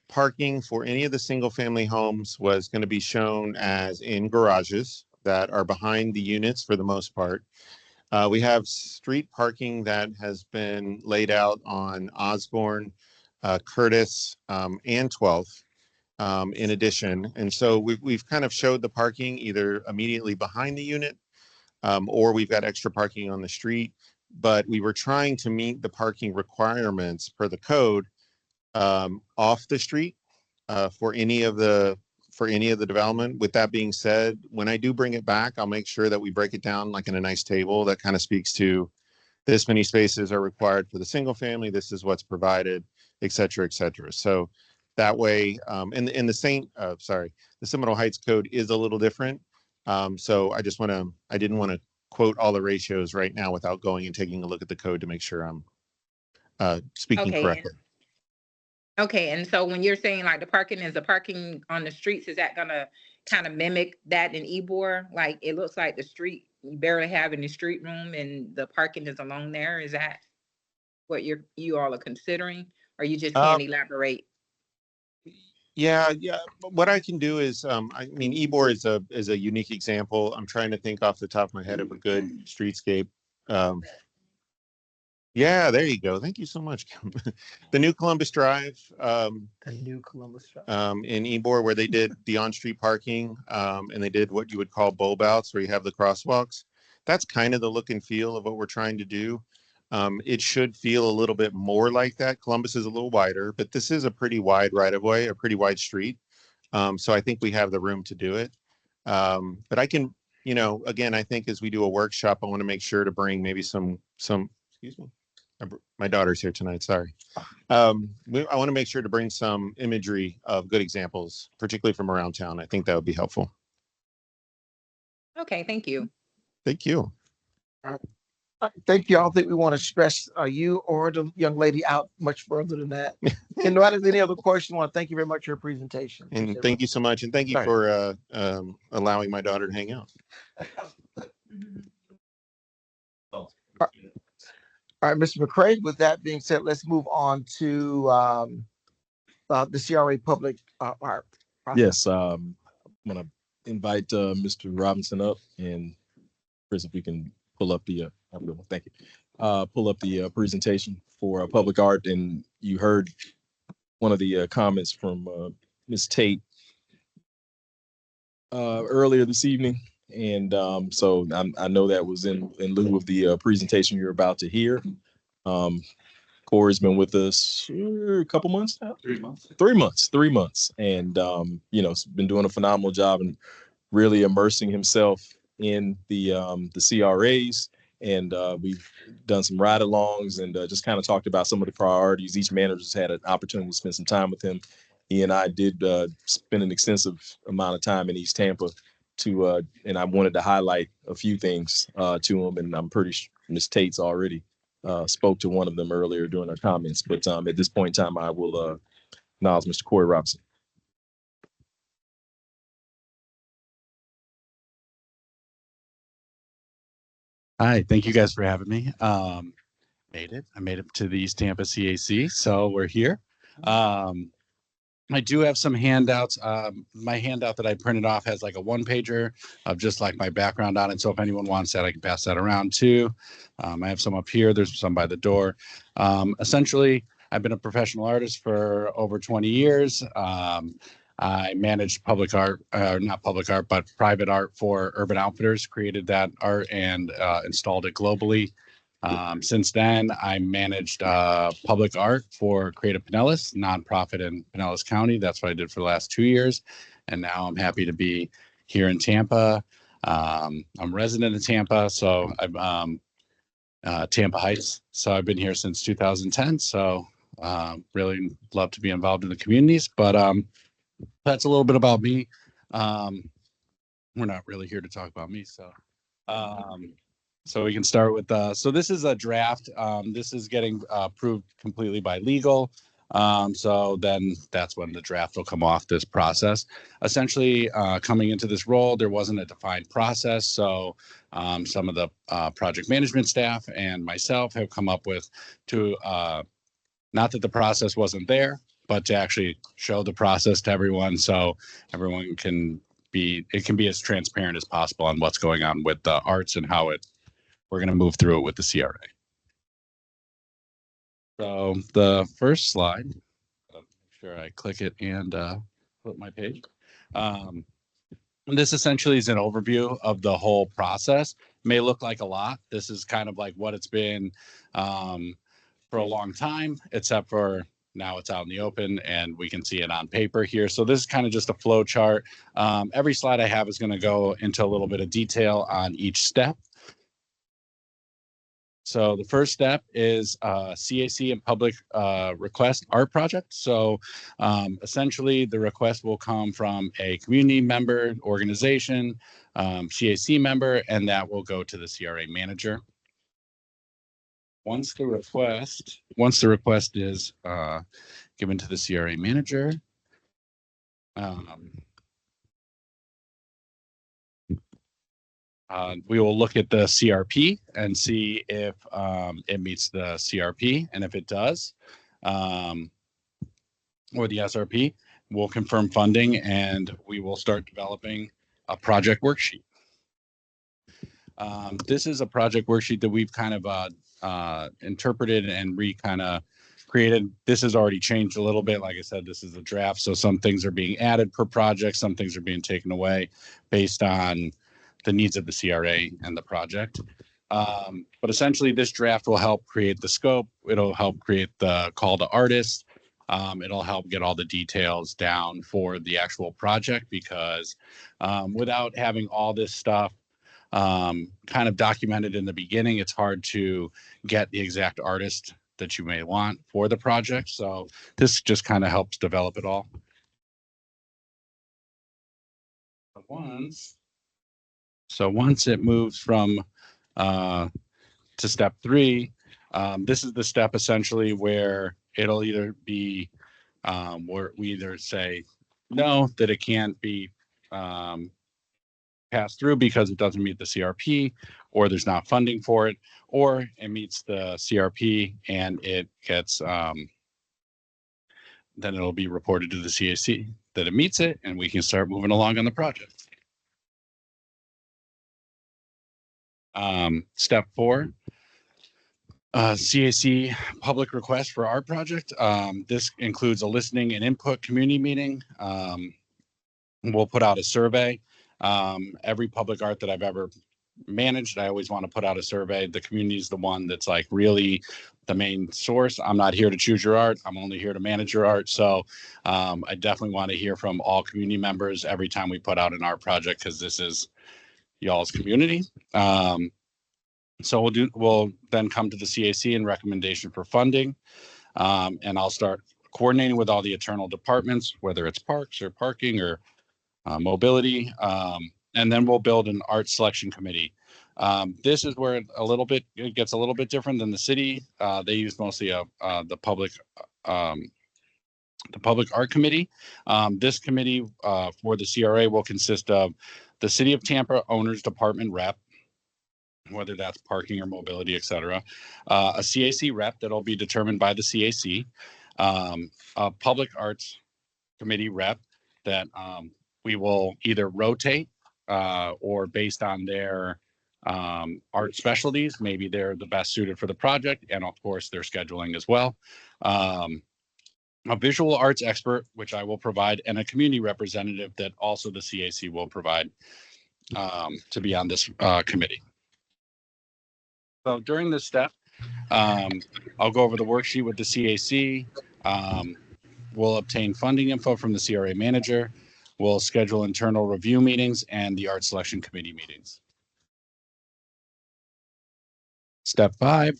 parking for any of the single family homes was going to be shown as in garages that are behind the units for the most part. We have street parking that has been laid out on Osborne, Curtis, and 12th. In addition, and so we've kind of showed the parking either immediately behind the unit, or we've got extra parking on the street, but we were trying to meet the parking requirements per the code off the street for any of the development. With that being said, when I do bring it back, I'll make sure that we break it down like in a nice table that kind of speaks to this many spaces are required for the single family, this is what's provided, et cetera, et cetera. So that way, and the Seminole Heights code is a little different. So I didn't want to quote all the ratios right now without going and taking a look at the code to make sure I'm speaking correctly. Okay, and so when you're saying like the parking is the parking on the streets, is that gonna kind of mimic that in Ybor? Like it looks like the street, you barely have any street room and the parking is along there. Is that what you all are considering? Or you just can't elaborate? Yeah. What I can do is, Ybor is a unique example. I'm trying to think off the top of my head of a good streetscape. Yeah, there you go. Thank you so much. The new Columbus Drive. The new Columbus Drive. In Ybor, where they did the on-street parking, and they did what you would call bulb outs, where you have the crosswalks. That's kind of the look and feel of what we're trying to do. It should feel a little bit more like that. Columbus is a little wider, but this is a pretty wide right of way, a pretty wide street. So I think we have the room to do it. But I can, again, I think as we do a workshop, I want to make sure to bring maybe some, excuse me. My daughter's here tonight. Sorry. I want to make sure to bring some imagery of good examples, particularly from around town. I think that would be helpful. Okay, thank you. Thank you. Thank you. I don't think we want to stress you or the young lady out much further than that. And no, any other question, I want to thank you very much for your presentation. And thank you so much. And thank you for allowing my daughter to hang out. All right, Mr. McCray, with that being said, let's move on to the CRA public art. Yes, I'm going to invite Mr. Robinson up, and Chris, if we can pull up the, thank you. Pull up the presentation for public art, and you heard one of the comments from Ms. Tate earlier this evening. And so I know that was in lieu of the presentation you're about to hear. Corey's been with us a couple months now. 3 months. 3 months. And, been doing a phenomenal job and really immersing himself in the CRAs. And we've done some ride-alongs and just kind of talked about some of the priorities. Each manager's had an opportunity to spend some time with him. He and I did spend an extensive amount of time in East Tampa and I wanted to highlight a few things to him, and I'm pretty sure Ms. Tate's already spoke to one of them earlier during our comments. But at this point in time, I will acknowledge Mr. Corey Robinson. Hi, thank you guys for having me. I made it to the East Tampa CAC, so we're here. I do have some handouts. My handout that I printed off has like a one pager of just like my background on it. So if anyone wants that, I can pass that around too. I have some up here. There's some by the door. Essentially, I've been a professional artist for over 20 years. I managed public art, not public art, but private art for Urban Outfitters, created that art and installed it globally. Since then, I managed public art for Creative Pinellas, nonprofit in Pinellas County. That's what I did for the last 2 years. And now I'm happy to be here in Tampa. I'm a resident of Tampa, so I'm Tampa Heights. So I've been here since 2010. So really love to be involved in the communities. But that's a little bit about me. We're not really here to talk about me. So we can start with, so this is a draft. This is getting approved completely by legal. So then that's when the draft will come off this process. Essentially, coming into this role, there wasn't a defined process. So some of the project management staff and myself have come up with not that the process wasn't there, but to actually show the process to everyone so everyone it can be as transparent as possible on what's going on with the arts and how we're going to move through it with the CRA. So the first slide, make sure I click it and flip my page. This essentially is an overview of the whole process. May look like a lot. This is kind of like what it's been for a long time, except for now it's out in the open and we can see it on paper here. So this is kind of just a flow chart. Every slide I have is going to go into a little bit of detail on each step. So the first step is CAC and public request art project. So essentially the request will come from a community member, organization, CAC member, and that will go to the CRA manager. Once the request is given to the CRA manager, we will look at the CRP and see if it meets the CRP, and if it does, or the SRP, we'll confirm funding and we will start developing a project worksheet. This is a project worksheet that we've kind of interpreted and created. This has already changed a little bit. Like I said, this is a draft, so some things are being added per project, some things are being taken away based on the needs of the CRA and the project. But essentially this draft will help create the scope. It'll help create the call to artists. It'll help get all the details down for the actual project, because without having all this stuff kind of documented in the beginning, it's hard to get the exact artist that you may want for the project. So this just kind of helps develop it all. Once it moves from to step 3, this is the step essentially where it'll either be where we either say no, that it can't be passed through because it doesn't meet the CRP, or there's not funding for it, or it meets the CRP and it gets then it'll be reported to the CAC that it meets it, and we can start moving along on the project. Step 4, CAC public request for art project. This includes a listening and input community meeting. We'll put out a survey. Every public art that I've ever managed, I always want to put out a survey. The community is the one that's like really the main source. I'm not here to choose your art. I'm only here to manage your art. So I definitely want to hear from all community members every time we put out an art project, because this is y'all's community. So we'll then come to the CAC and recommendation for funding. And I'll start coordinating with all the internal departments, whether it's parks or parking or mobility. And then we'll build an art selection committee. This is where it gets a little bit different than the city. They use mostly the public art committee. This committee for the CRA will consist of the City of Tampa Owners Department rep, whether that's parking or mobility, et cetera. A CAC rep that'll be determined by the CAC, a public arts committee rep that we will either rotate or based on their art specialties, maybe they're the best suited for the project, and of course their scheduling as well. A visual arts expert, which I will provide, and a community representative that also the CAC will provide to be on this committee. So during this step, I'll go over the worksheet with the CAC. We'll obtain funding info from the CRA manager. We'll schedule internal review meetings and the art selection committee meetings. Step 5,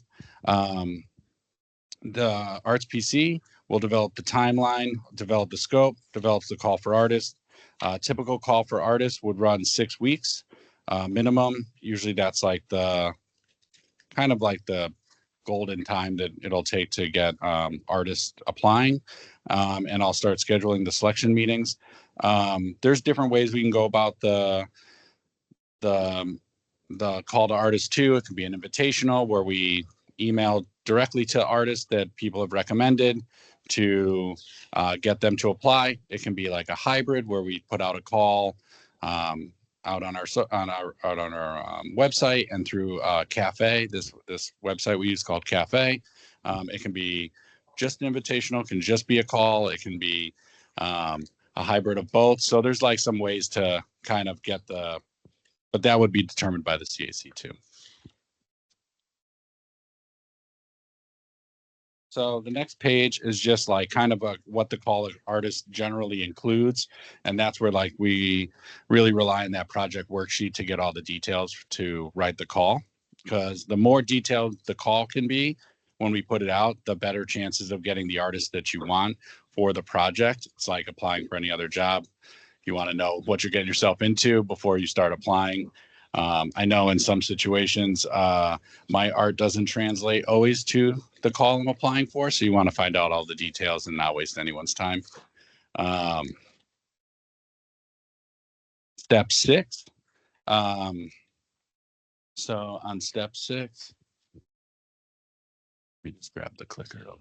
the arts PC will develop the timeline, develop the scope, develops the call for artists. Typical call for artists would run 6 weeks minimum. Usually that's like the kind of like the golden time that it'll take to get artists applying. And I'll start scheduling the selection meetings. There's different ways we can go about the call to artists too. It can be an invitational where we email directly to artists that people have recommended to get them to apply. It can be like a hybrid where we put out a call out on our website and through Cafe. This website we use called Cafe. It can be just an invitational, can just be a call. It can be a hybrid of both. So there's like some ways to kind of get but that would be determined by the CAC too. So the next page is just like kind of what the call of artist generally includes. And that's where like we really rely on that project worksheet to get all the details to write the call. Because the more detailed the call can be when we put it out, the better chances of getting the artist that you want for the project. It's like applying for any other job. You want to know what you're getting yourself into before you start applying. I know in some situations, my art doesn't translate always to the call I'm applying for. So you want to find out all the details and not waste anyone's time. Step 6. So on step 6, let me just grab the clicker over.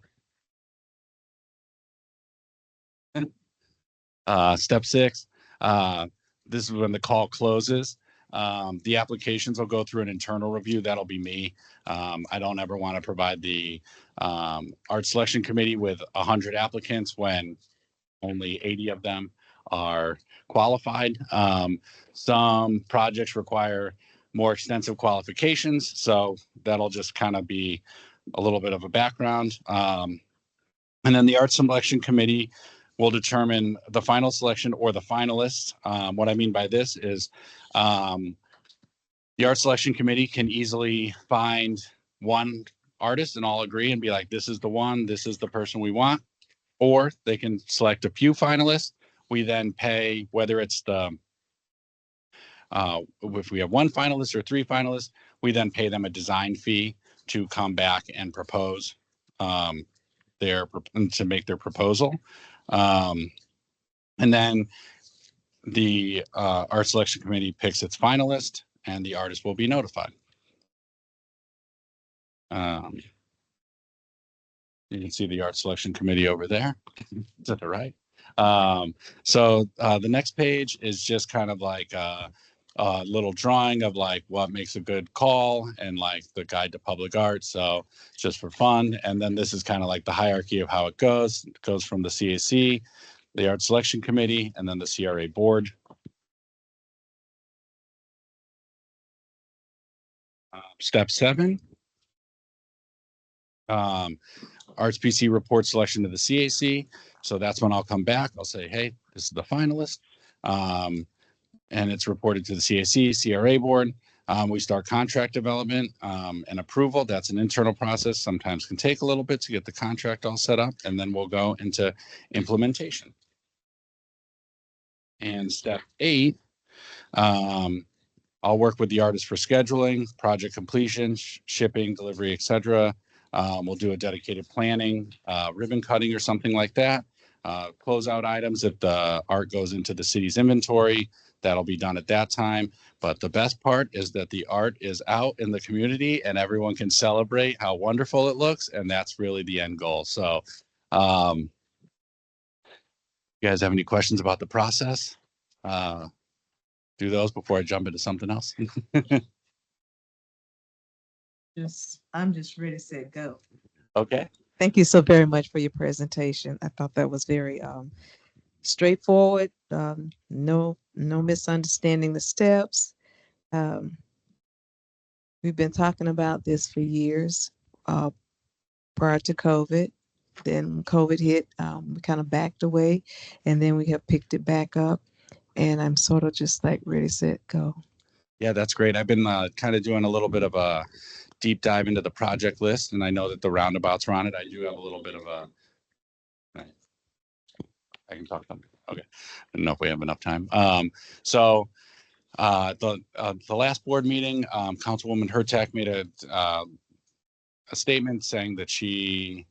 Step 6, this is when the call closes. The applications will go through an internal review. That'll be me. I don't ever want to provide the art selection committee with 100 applicants when only 80 of them are qualified. Some projects require more extensive qualifications, so that'll just kind of be a little bit of a background. And then the art selection committee will determine the final selection or the finalists. What I mean by this is the art selection committee can easily find one artist and all agree and be like, this is the one, this is the person we want. Or they can select a few finalists. We then pay, whether it's if we have one finalist or 3 finalists, we then pay them a design fee to come back and propose to make their proposal. And then the art selection committee picks its finalist and the artist will be notified. You can see the art selection committee over there. Is that right? So the next page is just kind of like a little drawing of like what makes a good call and like the guide to public art. So just for fun. And then this is kind of like the hierarchy of how it goes. It goes from the CAC, the art selection committee, and then the CRA board. Step 7. Arts PC report selection to the CAC. So that's when I'll come back. I'll say, hey, this is the finalist. And it's reported to the CAC, CRA board. We start contract development and approval. That's an internal process. Sometimes can take a little bit to get the contract all set up. And then we'll go into implementation. And step 8, I'll work with the artist for scheduling, project completion, shipping, delivery, etc. We'll do a dedicated planning, ribbon cutting or something like that. Closeout items if the art goes into the city's inventory, that'll be done at that time. But the best part is that the art is out in the community and everyone can celebrate how wonderful it looks. And that's really the end goal. So, you guys have any questions about the process? Do those before I jump into something else. I'm just ready, set, go. Okay. Thank you so very much for your presentation. I thought that was very straightforward. No misunderstanding the steps. We've been talking about this for years prior to COVID. Then when COVID hit, we kind of backed away, and then we have picked it back up. And I'm sort of just like ready, set, go. Yeah, that's great. I've been kind of doing a little bit of a deep dive into the project list, and I know that the roundabouts are on it. I do have a little bit of a. I can talk them. Okay, I don't know if we have enough time. So the last board meeting, Councilwoman Hurtak made a statement saying that she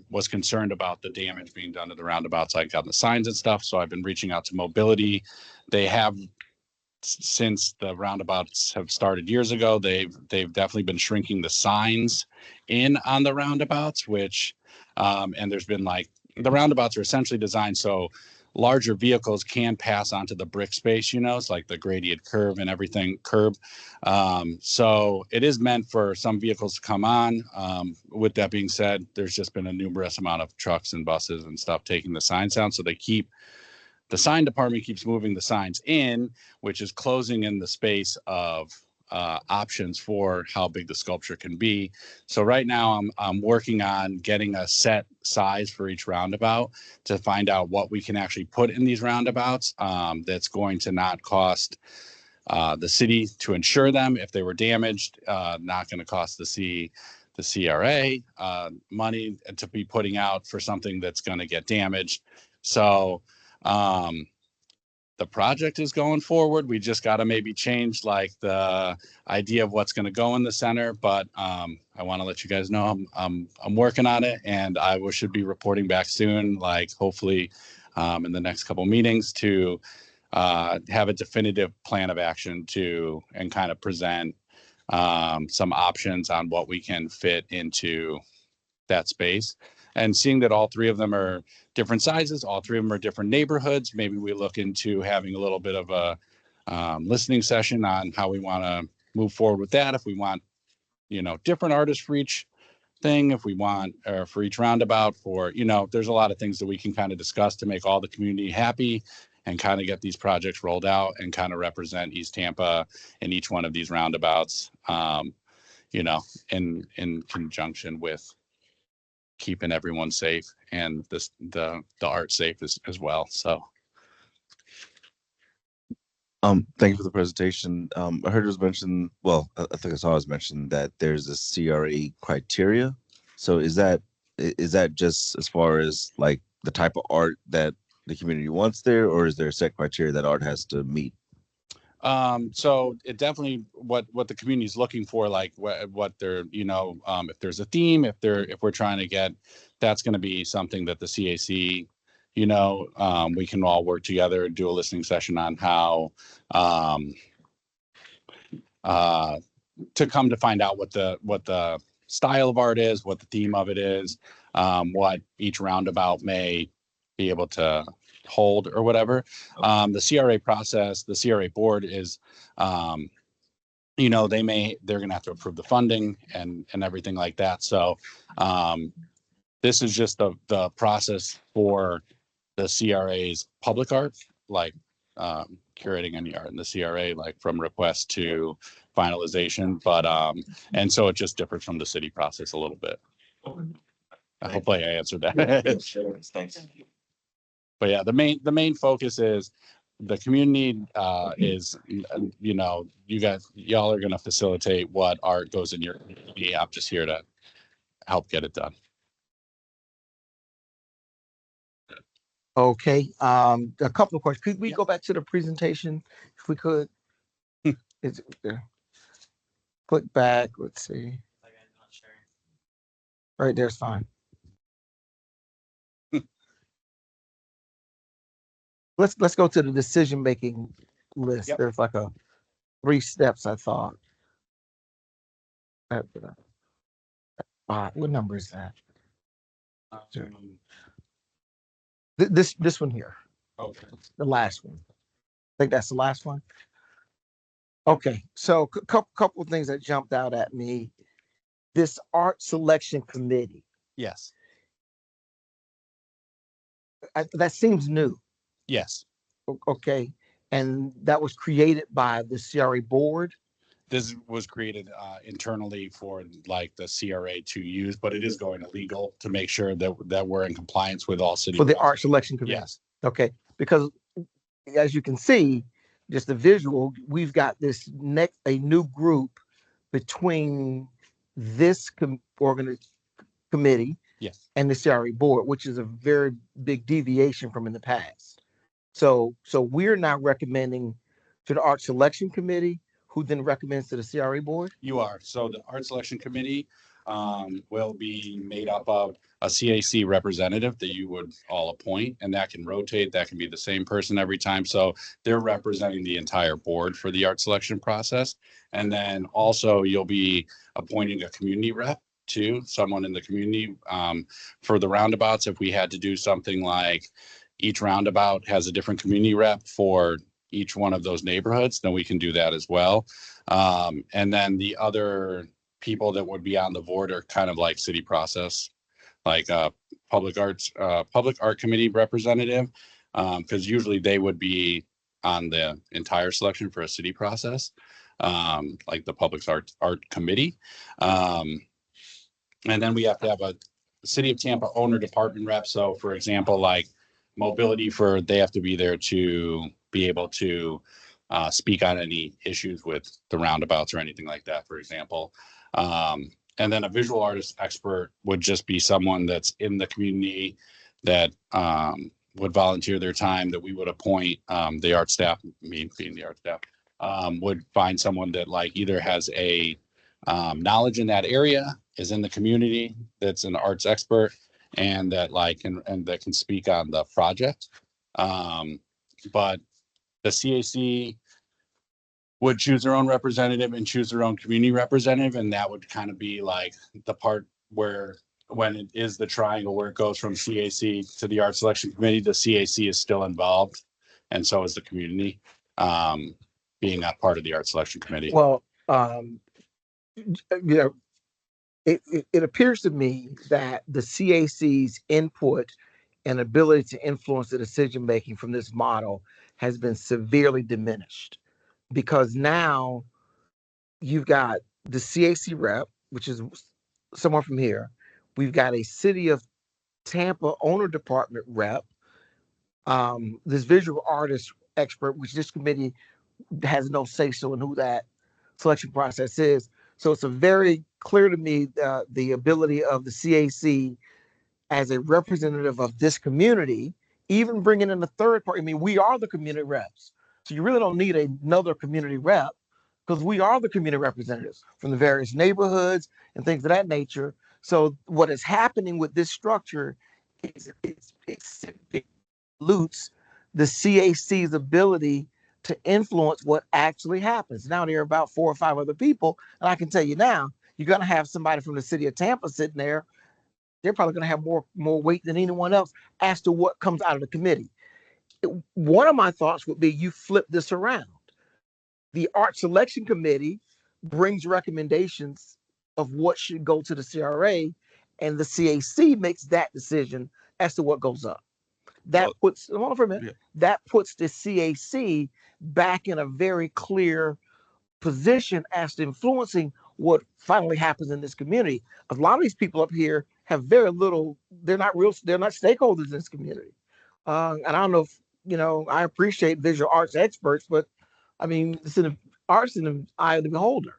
was concerned about the damage being done to the roundabouts, like on the signs and stuff. So I've been reaching out to Mobility. They have, since the roundabouts have started years ago, they've definitely been shrinking the signs in on the roundabouts, which and there's been like, the roundabouts are essentially designed so larger vehicles can pass onto the brick space, you know, it's like the gradient curve and everything curb. So it is meant for some vehicles to come on. With that being said, there's just been a numerous amount of trucks and buses and stuff taking the signs down. So the sign department keeps moving the signs in, which is closing in the space of options for how big the sculpture can be. So right now I'm working on getting a set size for each roundabout to find out what we can actually put in these roundabouts that's going to not cost the city to insure them if they were damaged, not going to cost the CRA money to be putting out for something that's going to get damaged. So the project is going forward. We just got to maybe change like the idea of what's going to go in the center. But I want to let you guys know I'm working on it, and I should be reporting back soon, like hopefully in the next couple meetings, to have a definitive plan of action and kind of present some options on what we can fit into that space. And seeing that all three of them are different sizes, all three of them are different neighborhoods, maybe we look into having a little bit of a listening session on how we want to move forward with that. If we want, different artists for each thing, if we want, or for each roundabout, there's a lot of things that we can kind of discuss to make all the community happy and kind of get these projects rolled out and kind of represent East Tampa in each one of these roundabouts, in conjunction with keeping everyone safe and the art safe as well. So thank you for the presentation. I heard it was mentioned, well, I think I saw it was mentioned that there's a CRA criteria. So is that just as far as like the type of art that the community wants there, or is there a set criteria that art has to meet? So it definitely what the community is looking for, like what they're, if there's a theme, if we're trying to get, that's going to be something that the CAC, we can all work together and do a listening session on how to come to find out what the style of art is, what the theme of it is, what each roundabout may be able to hold or whatever. The CRA process, the CRA board is, they're going to have to approve the funding and everything like that. So this is just the process for the CRA's public art, like curating any art in the CRA, like from request to finalization. But and so it just differs from the city process a little bit. Hopefully I answered that. Thanks. But yeah, the main focus is the community is, y'all are going to facilitate what art goes in your community. I'm just here to help get it done. Okay. A couple of questions. Could we go back to the presentation if we could? It's click back. Let's see. Right there's fine. Let's go to the decision making list. Yep. There's like a 3 steps, I thought. What number is that? This one here, Okay. the last one. I think that's the last one. Okay, so couple of things that jumped out at me. This art selection committee, Yes. that seems new. Yes. Okay, and that was created by the CRA board. This was created internally for like the CRA to use, but it is going to legal to make sure that we're in compliance with all city. For the art selection committee. Yes. Okay, because as you can see, just the visual, we've got a new group between this committee Yes. and the CRA board, which is a very big deviation from in the past. So we're now recommending to the art selection committee, who then recommends to the CRA board. You are. So the art selection committee will be made up of a CAC representative that you would all appoint, and that can rotate. That can be the same person every time. So they're representing the entire board for the art selection process. And then also you'll be appointing a community rep too, someone in the community for the roundabouts. If we had to do something like each roundabout has a different community rep for each one of those neighborhoods, then we can do that as well. And then the other people that would be on the board are kind of like city process, like public art committee representative, because usually they would be on the entire selection for a city process, like the public art committee. And then we have to have a city of Tampa owner department rep. So for example, like mobility they have to be there to be able to speak on any issues with the roundabouts or anything like that, for example. And then a visual artist expert would just be someone that's in the community that would volunteer their time, that we would appoint. The art staff, me being the art staff, would find someone that like either has a knowledge in that area, is in the community, that's an arts expert, and that like and that can speak on the project. But the CAC would choose their own representative and choose their own community representative, and that would kind of be like the part where when it is the triangle where it goes from CAC to the art selection committee, the CAC is still involved, and so is the community, being a part of the art selection committee. Well, it appears to me that the CAC's input and ability to influence the decision making from this model has been severely diminished, because now you've got the CAC rep, which is someone from here. We've got a city of Tampa owner department rep, this visual artist expert, which this committee has no say so in who that selection process is. So it's a very clear to me the ability of the CAC as a representative of this community, even bringing in a third party. I mean, we are the community reps. So you really don't need another community rep, because we are the community representatives from the various neighborhoods and things of that nature. So what is happening with this structure is it dilutes the CAC's ability to influence what actually happens. Now there are about 4 or 5 other people, and I can tell you now, you're going to have somebody from the city of Tampa sitting there. They're probably going to have more weight than anyone else as to what comes out of the committee. One of my thoughts would be you flip this around. The art selection committee brings recommendations of what should go to the CRA, and the CAC makes that decision as to what goes up. That puts, hold on for a minute, Yeah. that puts the CAC back in a very clear position as to influencing what finally happens in this community. A lot of these people up here have very little, they're not stakeholders in this community. And I don't know if, I appreciate visual arts experts, but I mean, art's in the eye of the beholder.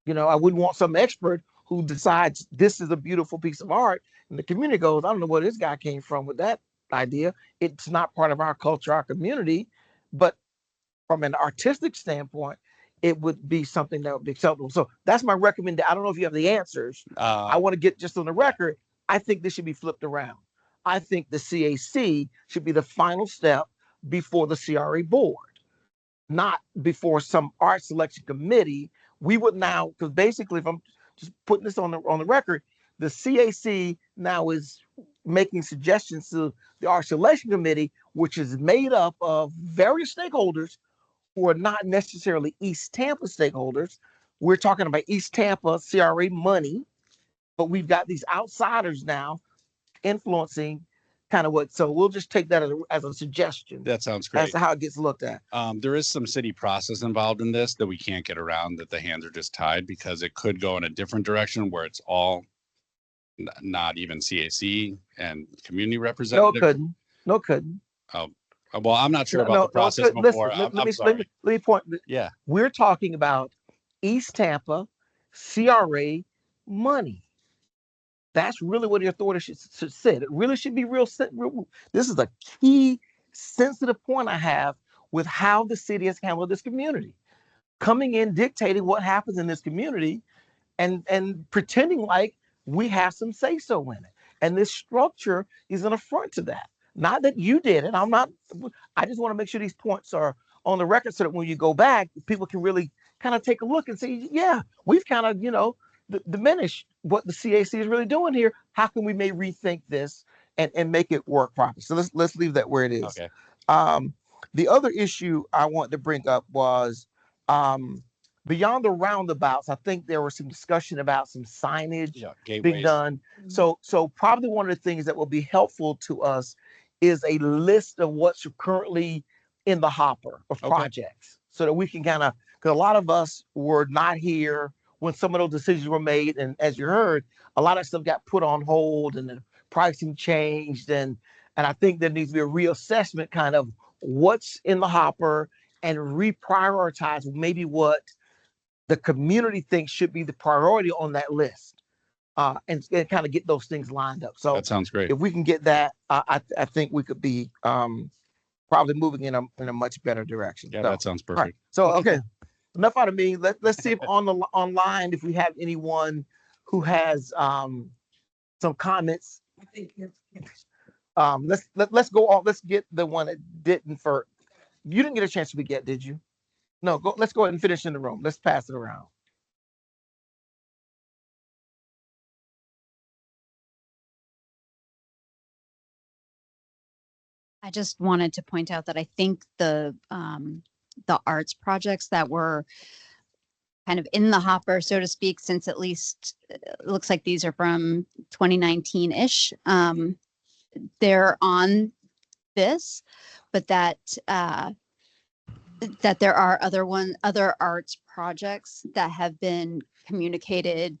I wouldn't want some expert who decides this is a beautiful piece of art, and the community goes, I don't know where this guy came from with that idea. It's not part of our culture, our community. But from an artistic standpoint, it would be something that would be acceptable. So that's my recommendation. I don't know if you have the answers. I want to get just on the record. I think this should be flipped around. I think the CAC should be the final step before the CRA board, not before some art selection committee. We would now, because basically, if I'm just putting this on the record, the CAC now is making suggestions to the art selection committee, which is made up of various stakeholders who are not necessarily East Tampa stakeholders. We're talking about East Tampa CRA money, but we've got these outsiders now influencing kind of what. So we'll just take that as a suggestion. That sounds As great. to how it gets looked at. There is some city process involved in this that we can't get around, that the hands are just tied, because it could go in a different direction where it's all not even CAC and community No, it representative. couldn't. No, it couldn't. Oh, well, I'm not sure No, about the no, process listen, before. let I'm me sorry. let me point. Yeah, We're talking about East Tampa CRA money. That's really what the authority should sit. It really should be real. This is a key sensitive point I have with how the city has handled this community, coming in dictating what happens in this community, and pretending like we have some say so in it. And this structure is an affront to that. Not that you did it. I'm not. I just want to make sure these points are on the record so that when you go back, people can really kind of take a look and say, yeah, we've kind of, diminished what the CAC is really doing here. How can we may rethink this and make it work properly? So let's leave that where it is. okay. The other issue I want to bring up was beyond the roundabouts. I think there was some discussion about some signage Yeah, being gateways. done. So probably one of the things that will be helpful to us is a list of what's currently in the hopper of Okay. projects, so that we can kind of, because a lot of us were not here when some of those decisions were made, and as you heard, a lot of stuff got put on hold and the pricing changed, and I think there needs to be a reassessment, kind of what's in the hopper, and reprioritize maybe what the community thinks should be the priority on that list, and kind of get those things lined up. So That sounds great. if we can get that, I think we could be probably moving in a much better direction. Yeah, So, that sounds all right. perfect. So okay, enough out of me. Let's see if online if we have anyone who has some comments. I think Let's go on. Let's get the one that didn't first. You didn't get a chance to get, did you? No. Go. Let's go ahead and finish in the room. Let's pass it around. I just wanted to point out that I think the arts projects that were kind of in the hopper, so to speak, since at least it looks like these are from 2019-ish. They're on this, but that there are other arts projects that have been communicated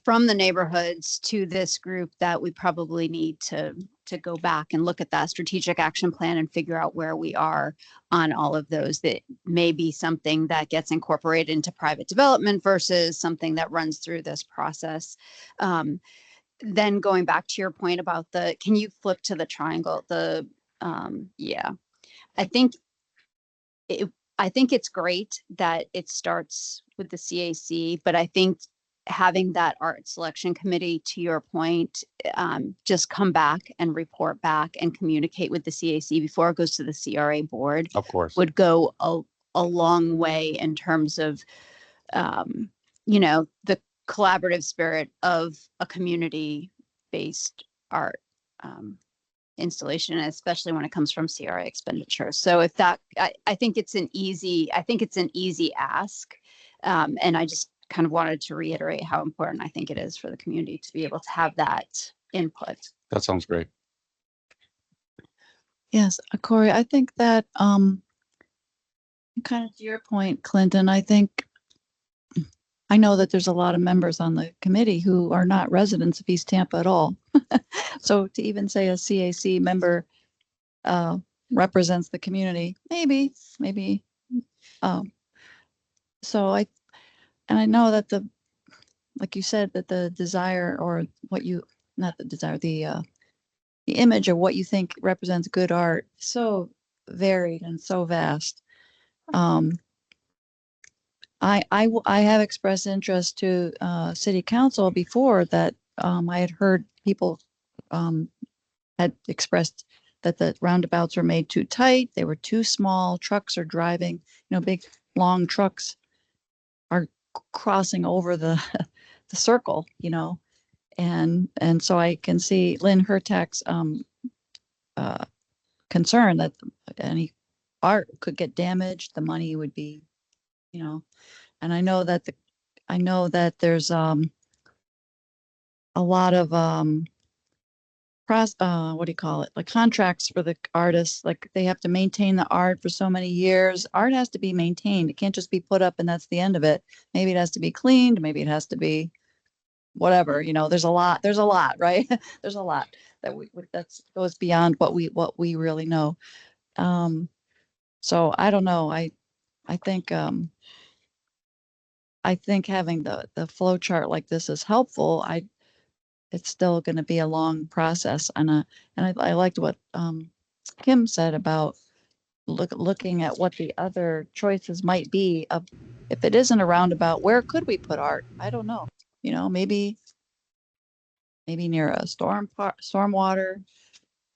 from the neighborhoods to this group that we probably need to go back and look at that strategic action plan and figure out where we are on all of those. That may be something that gets incorporated into private development versus something that runs through this process. Then going back to your point about can you flip to the triangle? Yeah, I think it's great that it starts with the CAC, but I think having that art selection committee, to your point, just come back and report back and communicate with the CAC before it goes to the CRA board, Of course. would go a long way in terms of, the collaborative spirit of a community-based art installation, especially when it comes from CRA expenditure. So if that, I think it's an easy ask. And I just kind of wanted to reiterate how important I think it is for the community to be able to have that input. That sounds great. Yes, Corey, I think that kind of to your point, Clinton, I know that there's a lot of members on the committee who are not residents of East Tampa at all. So to even say a CAC member represents the community, maybe. So I know that like you said, that the desire, or not the desire, the image of what you think represents good art, so varied and so vast. I have expressed interest to city council before that I had heard people had expressed that the roundabouts were made too tight. They were too small. Trucks are driving, big long trucks are crossing over the the circle, and so I can see Lynn Hertak's uh, concern that any art could get damaged. The money would be, and I know that there's a lot of what do you call it? Like contracts for the artists. Like they have to maintain the art for so many years. Art has to be maintained. It can't just be put up and that's the end of it. Maybe it has to be cleaned. Maybe it has to be whatever. There's a lot, right? There's a lot that that's goes beyond what we really know. So I don't know. I think I think having the flow chart like this is helpful. It's still going to be a long process, and I liked what Kim said about looking at what the other choices might be of if it isn't a roundabout, where could we put art? I don't know. Maybe near a stormwater,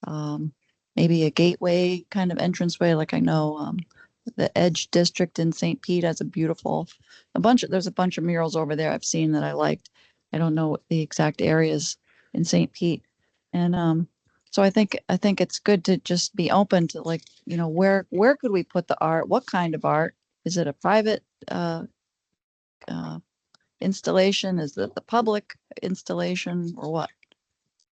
um, maybe a gateway kind of entranceway. Like I know the Edge District in St. Pete has there's a bunch of murals over there I've seen that I liked. I don't know what the exact areas in St. Pete. And so I think it's good to just be open to like, where could we put the art? What kind of art? Is it a private uh, installation? Is it the public installation or what?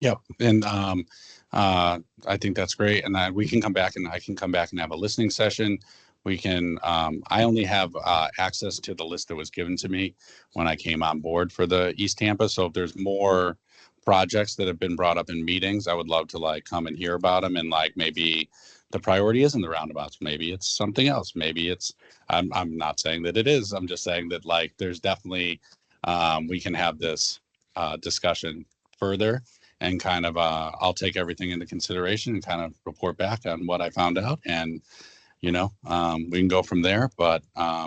Yep. And I think that's great. And we can come back and I can come back and have a listening session. We can, I only have access to the list that was given to me when I came on board for the East Tampa. So if there's more projects that have been brought up in meetings, I would love to like come and hear about them. And like maybe the priority isn't the roundabouts. Maybe it's something else. Maybe it's, I'm not saying that it is. I'm just saying that like there's definitely, we can have this discussion further and kind of I'll take everything into consideration and kind of report back on what I found out, and we can go from there. But I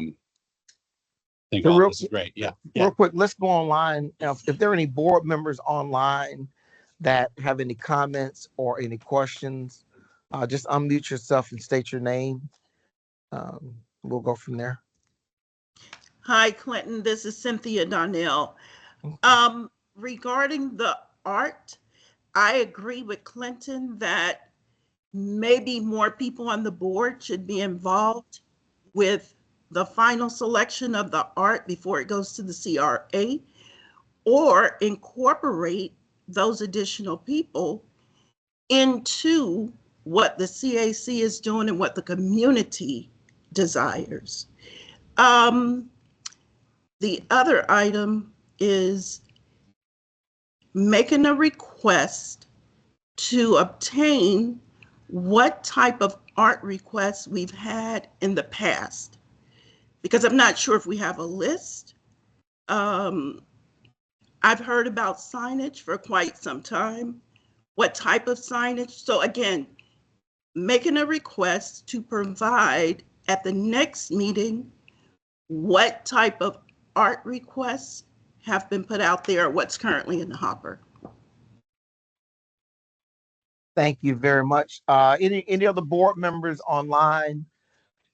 think So all this is great. Yeah. Real quick, let's go online. If there are any board members online that have any comments or any questions, just unmute yourself and state your name. We'll go from there. Hi, Clinton. This is Cynthia Donnell. Regarding the art, I agree with Clinton that maybe more people on the board should be involved with the final selection of the art before it goes to the CRA, or incorporate those additional people into what the CAC is doing and what the community desires. The other item is making a request to obtain what type of art requests we've had in the past, because I'm not sure if we have a list. I've heard about signage for quite some time. What type of signage? So again, making a request to provide at the next meeting what type of art requests have been put out there, or what's currently in the hopper. Thank you very much. Any other board members online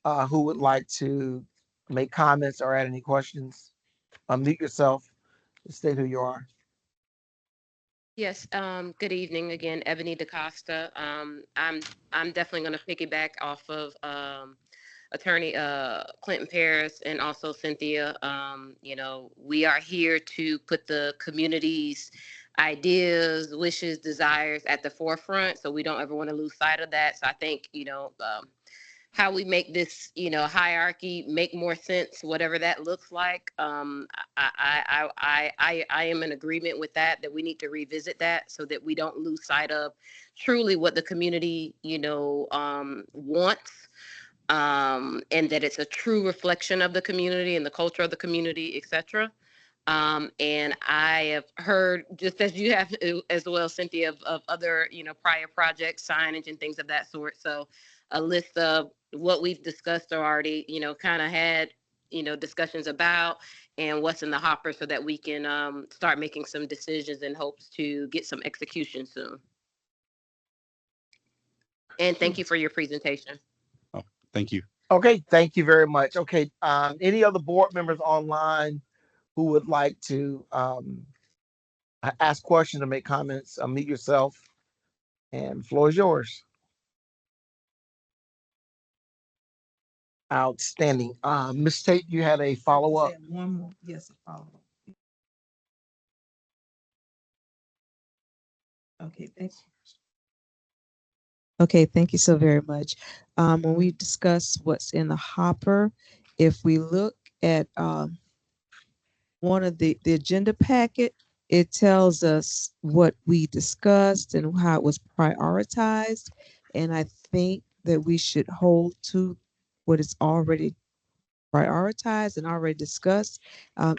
who would like to make comments or add any questions? Unmute yourself and state who you are. Yes, good evening again, Ebony DaCosta. I'm definitely going to piggyback off of Attorney Clinton Paris and also Cynthia. We are here to put the community's ideas, wishes, desires at the forefront, so we don't ever want to lose sight of that. So I think, how we make this, hierarchy make more sense, whatever that looks like. I am in agreement with that we need to revisit that so that we don't lose sight of truly what the community, wants, and that it's a true reflection of the community and the culture of the community, etc. And I have heard, just as you have as well, Cynthia, of other, prior projects, signage and things of that sort. So a list of what we've discussed already, kind of had discussions about, and what's in the hopper so that we can start making some decisions in hopes to get some execution soon. And thank you for your presentation. Oh, thank you. Okay, thank you very much. Okay, any other board members online who would like to ask questions or make comments? Unmute yourself, and the floor is yours. Outstanding. Ms. Tate, you had a follow-up. One more, yes, a follow-up. Okay, thanks. Okay, thank you so very much. When we discuss what's in the hopper, if we look at one of the agenda packet, it tells us what we discussed and how it was prioritized. And I think that we should hold to what is already prioritized and already discussed.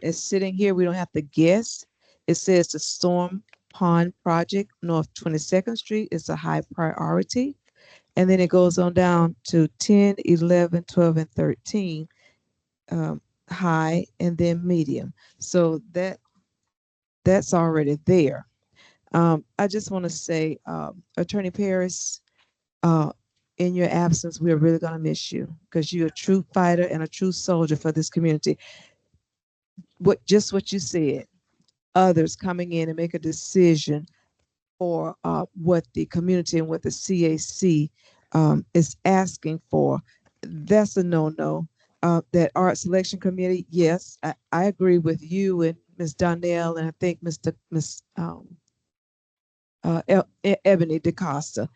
It's sitting here, we don't have to guess. It says the Storm Pond Project, North 22nd Street is a high priority. And then it goes on down to 10, 11, 12, and 13, high, and then medium. So that's already there. I just want to say, Attorney Paris, in your absence, we're really going to miss you because you're a true fighter and a true soldier for this community. Just what you said, others coming in and make a decision for what the community and what the CAC is asking for, that's a no-no. That art selection committee, yes, I agree with you and Ms. Donnell, and I think Miss Ebony DaCosta.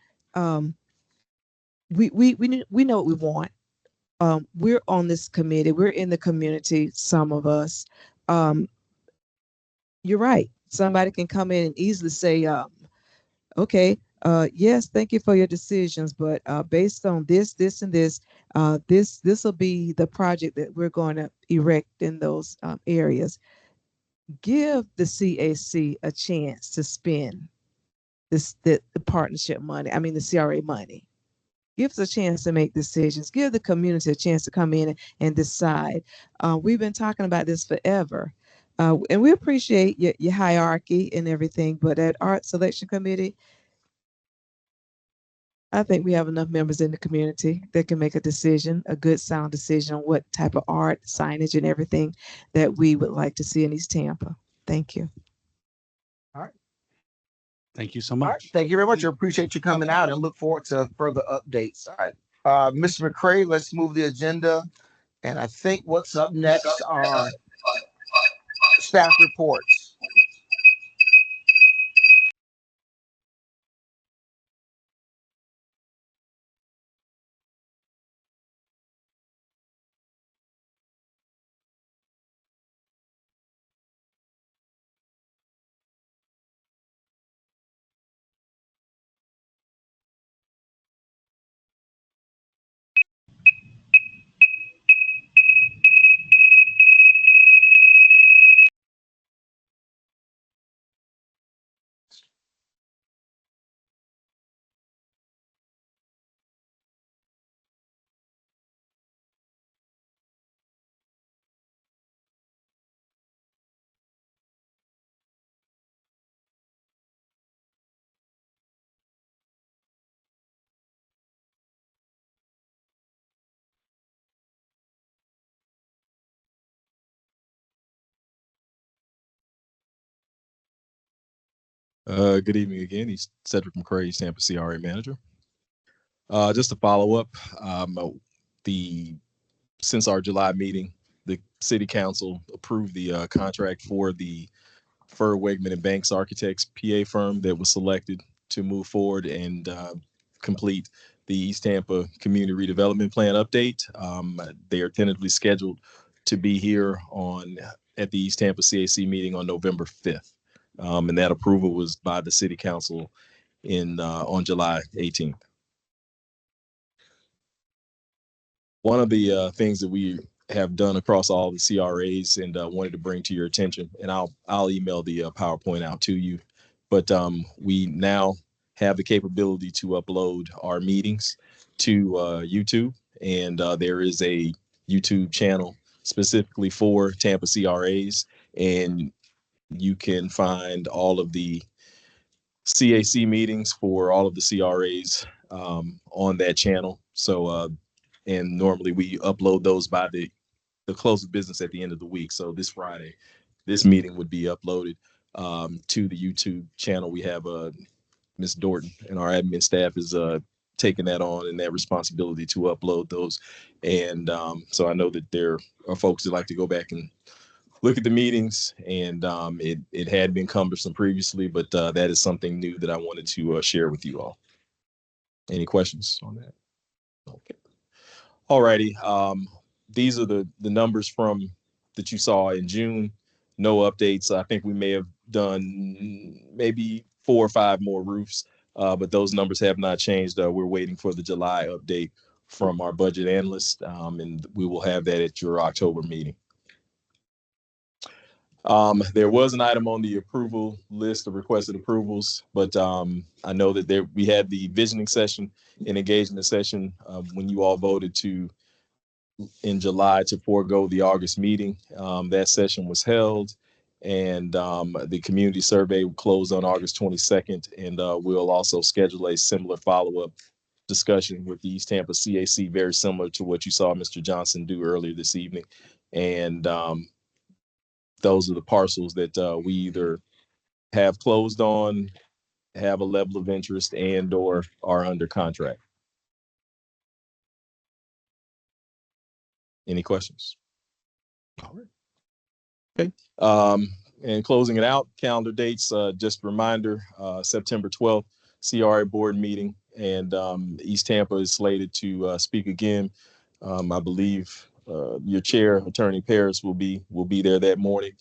We know what we want. We're on this committee. We're in the community. Some of us. You're right. Somebody can come in and easily say, okay, yes, thank you for your decisions, but based on this, and this, this will be the project that we're going to erect in those areas. Give the CAC a chance to spend the partnership money. I mean, the CRA money. Give us a chance to make decisions. Give the community a chance to come in and decide. We've been talking about this forever. And we appreciate your hierarchy and everything, but at Art Selection Committee, I think we have enough members in the community that can make a decision, a good sound decision on what type of art, signage, and everything that we would like to see in East Tampa. Thank you. All right. Thank you so All right. much. Thank you very much. I appreciate you coming out and look forward to further updates. All right. Mr. McCray, let's move the agenda. And I think what's up next are staff reports. Good evening again. He's Cedric McCray, Tampa CRA manager. Just to follow up, since our July meeting, the city council approved the contract for the Fur Wegman and Banks Architects PA firm that was selected to move forward and complete the East Tampa Community Redevelopment Plan update. They are tentatively scheduled to be here at the East Tampa CAC meeting on November 5th. And that approval was by the city council on July 18th. One of the things that we have done across all the CRAs and wanted to bring to your attention, and I'll email the PowerPoint out to you, but we now have the capability to upload our meetings to YouTube, and there is a YouTube channel specifically for Tampa CRAs, and you can find all of the CAC meetings for all of the CRAs on that channel. So, and normally we upload those by the close of business at the end of the week. So this Friday, this meeting would be uploaded to the YouTube channel. We have Ms. Dorton and our admin staff is taking that on and that responsibility to upload those. And so I know that there are folks that like to go back and look at the meetings, and it had been cumbersome previously, but that is something new that I wanted to share with you all. Any questions on that? Okay. All righty. These are the numbers from that you saw in June. No updates. I think we may have done maybe 4 or 5 more roofs, but those numbers have not changed. We're waiting for the July update from our budget analyst, and we will have that at your October meeting. There was an item on the approval list of requested approvals, but I know that we had the visioning session and engagement session when you all voted in July to forego the August meeting. That session was held, and the community survey closed on August 22nd, and we'll also schedule a similar follow-up discussion with the East Tampa CAC, very similar to what you saw Mr. Johnson do earlier this evening. And those are the parcels that we either have closed on, have a level of interest, and or are under contract. Any questions? All right. Okay. And closing it out, calendar dates, just a reminder, September 12th, CRA board meeting, and East Tampa is slated to speak again. I believe your chair, Attorney Paris, will be there that morning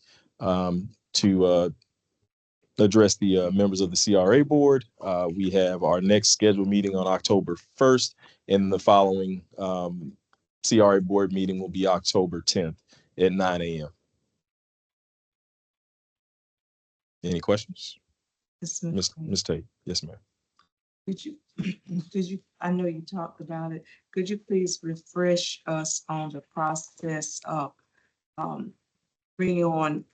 to address the members of the CRA board. We have our next scheduled meeting on October 1st, and the following CRA board meeting will be October 10th at 9 a.m. Any questions? Ms. Tate? Yes, ma'am. Could you, I know you talked about it. Could you please refresh us on the process of bringing on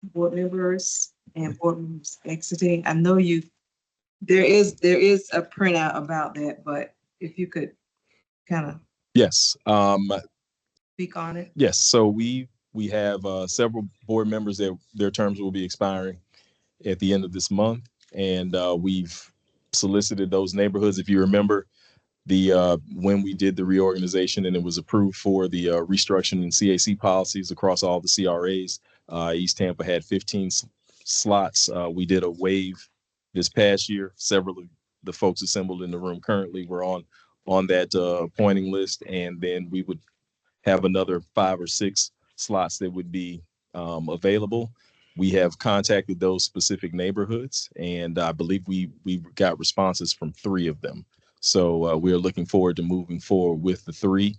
board members and board members exiting? I know there is a printout about that, but if you could kind of Yes. speak on it. Yes. So we have several board members that their terms will be expiring at the end of this month, and we've solicited those neighborhoods. If you remember, when we did the reorganization and it was approved for the restructuring and CAC policies across all the CRAs, East Tampa had 15 slots. We did a wave this past year. Several of the folks assembled in the room currently were on that appointing list, and then we would have another 5 or 6 slots that would be available. We have contacted those specific neighborhoods, and I believe we got responses from 3 of them. So we are looking forward to moving forward with the 3.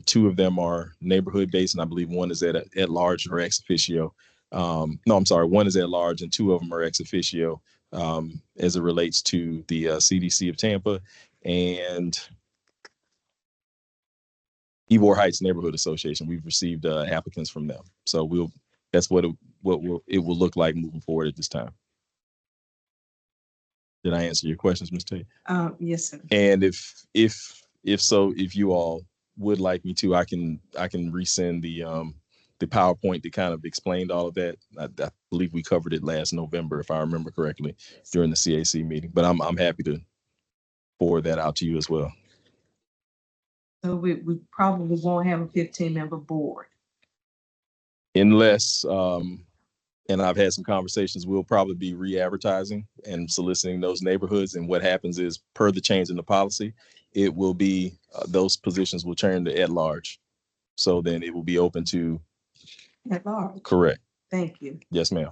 2 of them are neighborhood based, and I believe one is at large or ex officio. No, I'm sorry, one is at large, and 2 of them are ex officio as it relates to the CDC of Tampa and Ybor Heights Neighborhood Association. We've received applicants from them, so that's what it will look like moving forward at this time. Did I answer your questions, Ms. Tate? Yes, sir. And if so, if you all would like me to, I can resend the PowerPoint that kind of explained all of that. I believe we covered it last November, if I remember correctly, during the CAC meeting. But I'm happy to forward that out to you as well. So we probably won't have a 15-member board. Unless, and I've had some conversations, we'll probably be re-advertising and soliciting those neighborhoods. And what happens is, per the change in the policy, it will be, those positions will turn to at large. So then it will be open to. At large. Correct. Thank you. Yes, ma'am.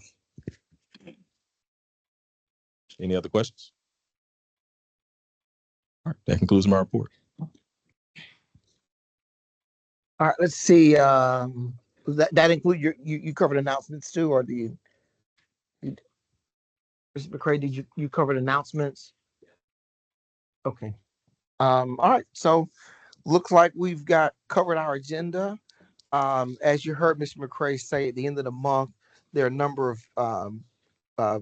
Any other questions? All right, that concludes my report. All right, let's see. That include you covered announcements too, or Mr. McCray, did you covered announcements? Okay. All right. So looks like we've covered our agenda. As you heard Mr. McCray say, at the end of the month, there are a number of uh,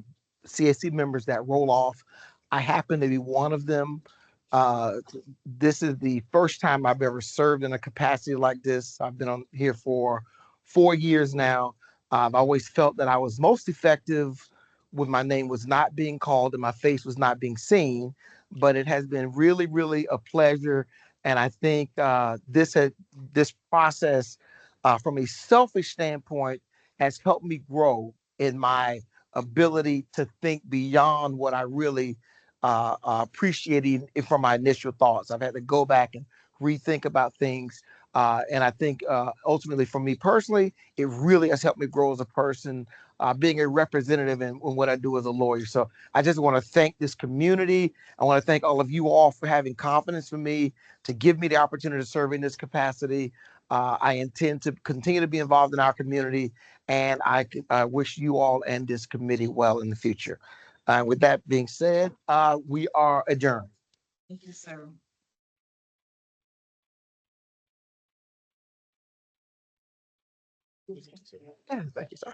CAC members that roll off. I happen to be one of them. Uh, this is the first time I've ever served in a capacity like this. I've been on here for 4 years now. I've always felt that I was most effective when my name was not being called and my face was not being seen. But it has been really, really a pleasure. And I think this process, from a selfish standpoint, has helped me grow in my ability to think beyond what I really appreciated from my initial thoughts. I've had to go back and rethink about things. And I think ultimately for me personally, it really has helped me grow as a person, being a representative in what I do as a lawyer. So I just want to thank this community. I want to thank all of you all for having confidence in me to give me the opportunity to serve in this capacity. I intend to continue to be involved in our community, and I wish you all and this committee well in the future. With that being said, we are adjourned. Thank you, sir. Yeah, thank you, sir.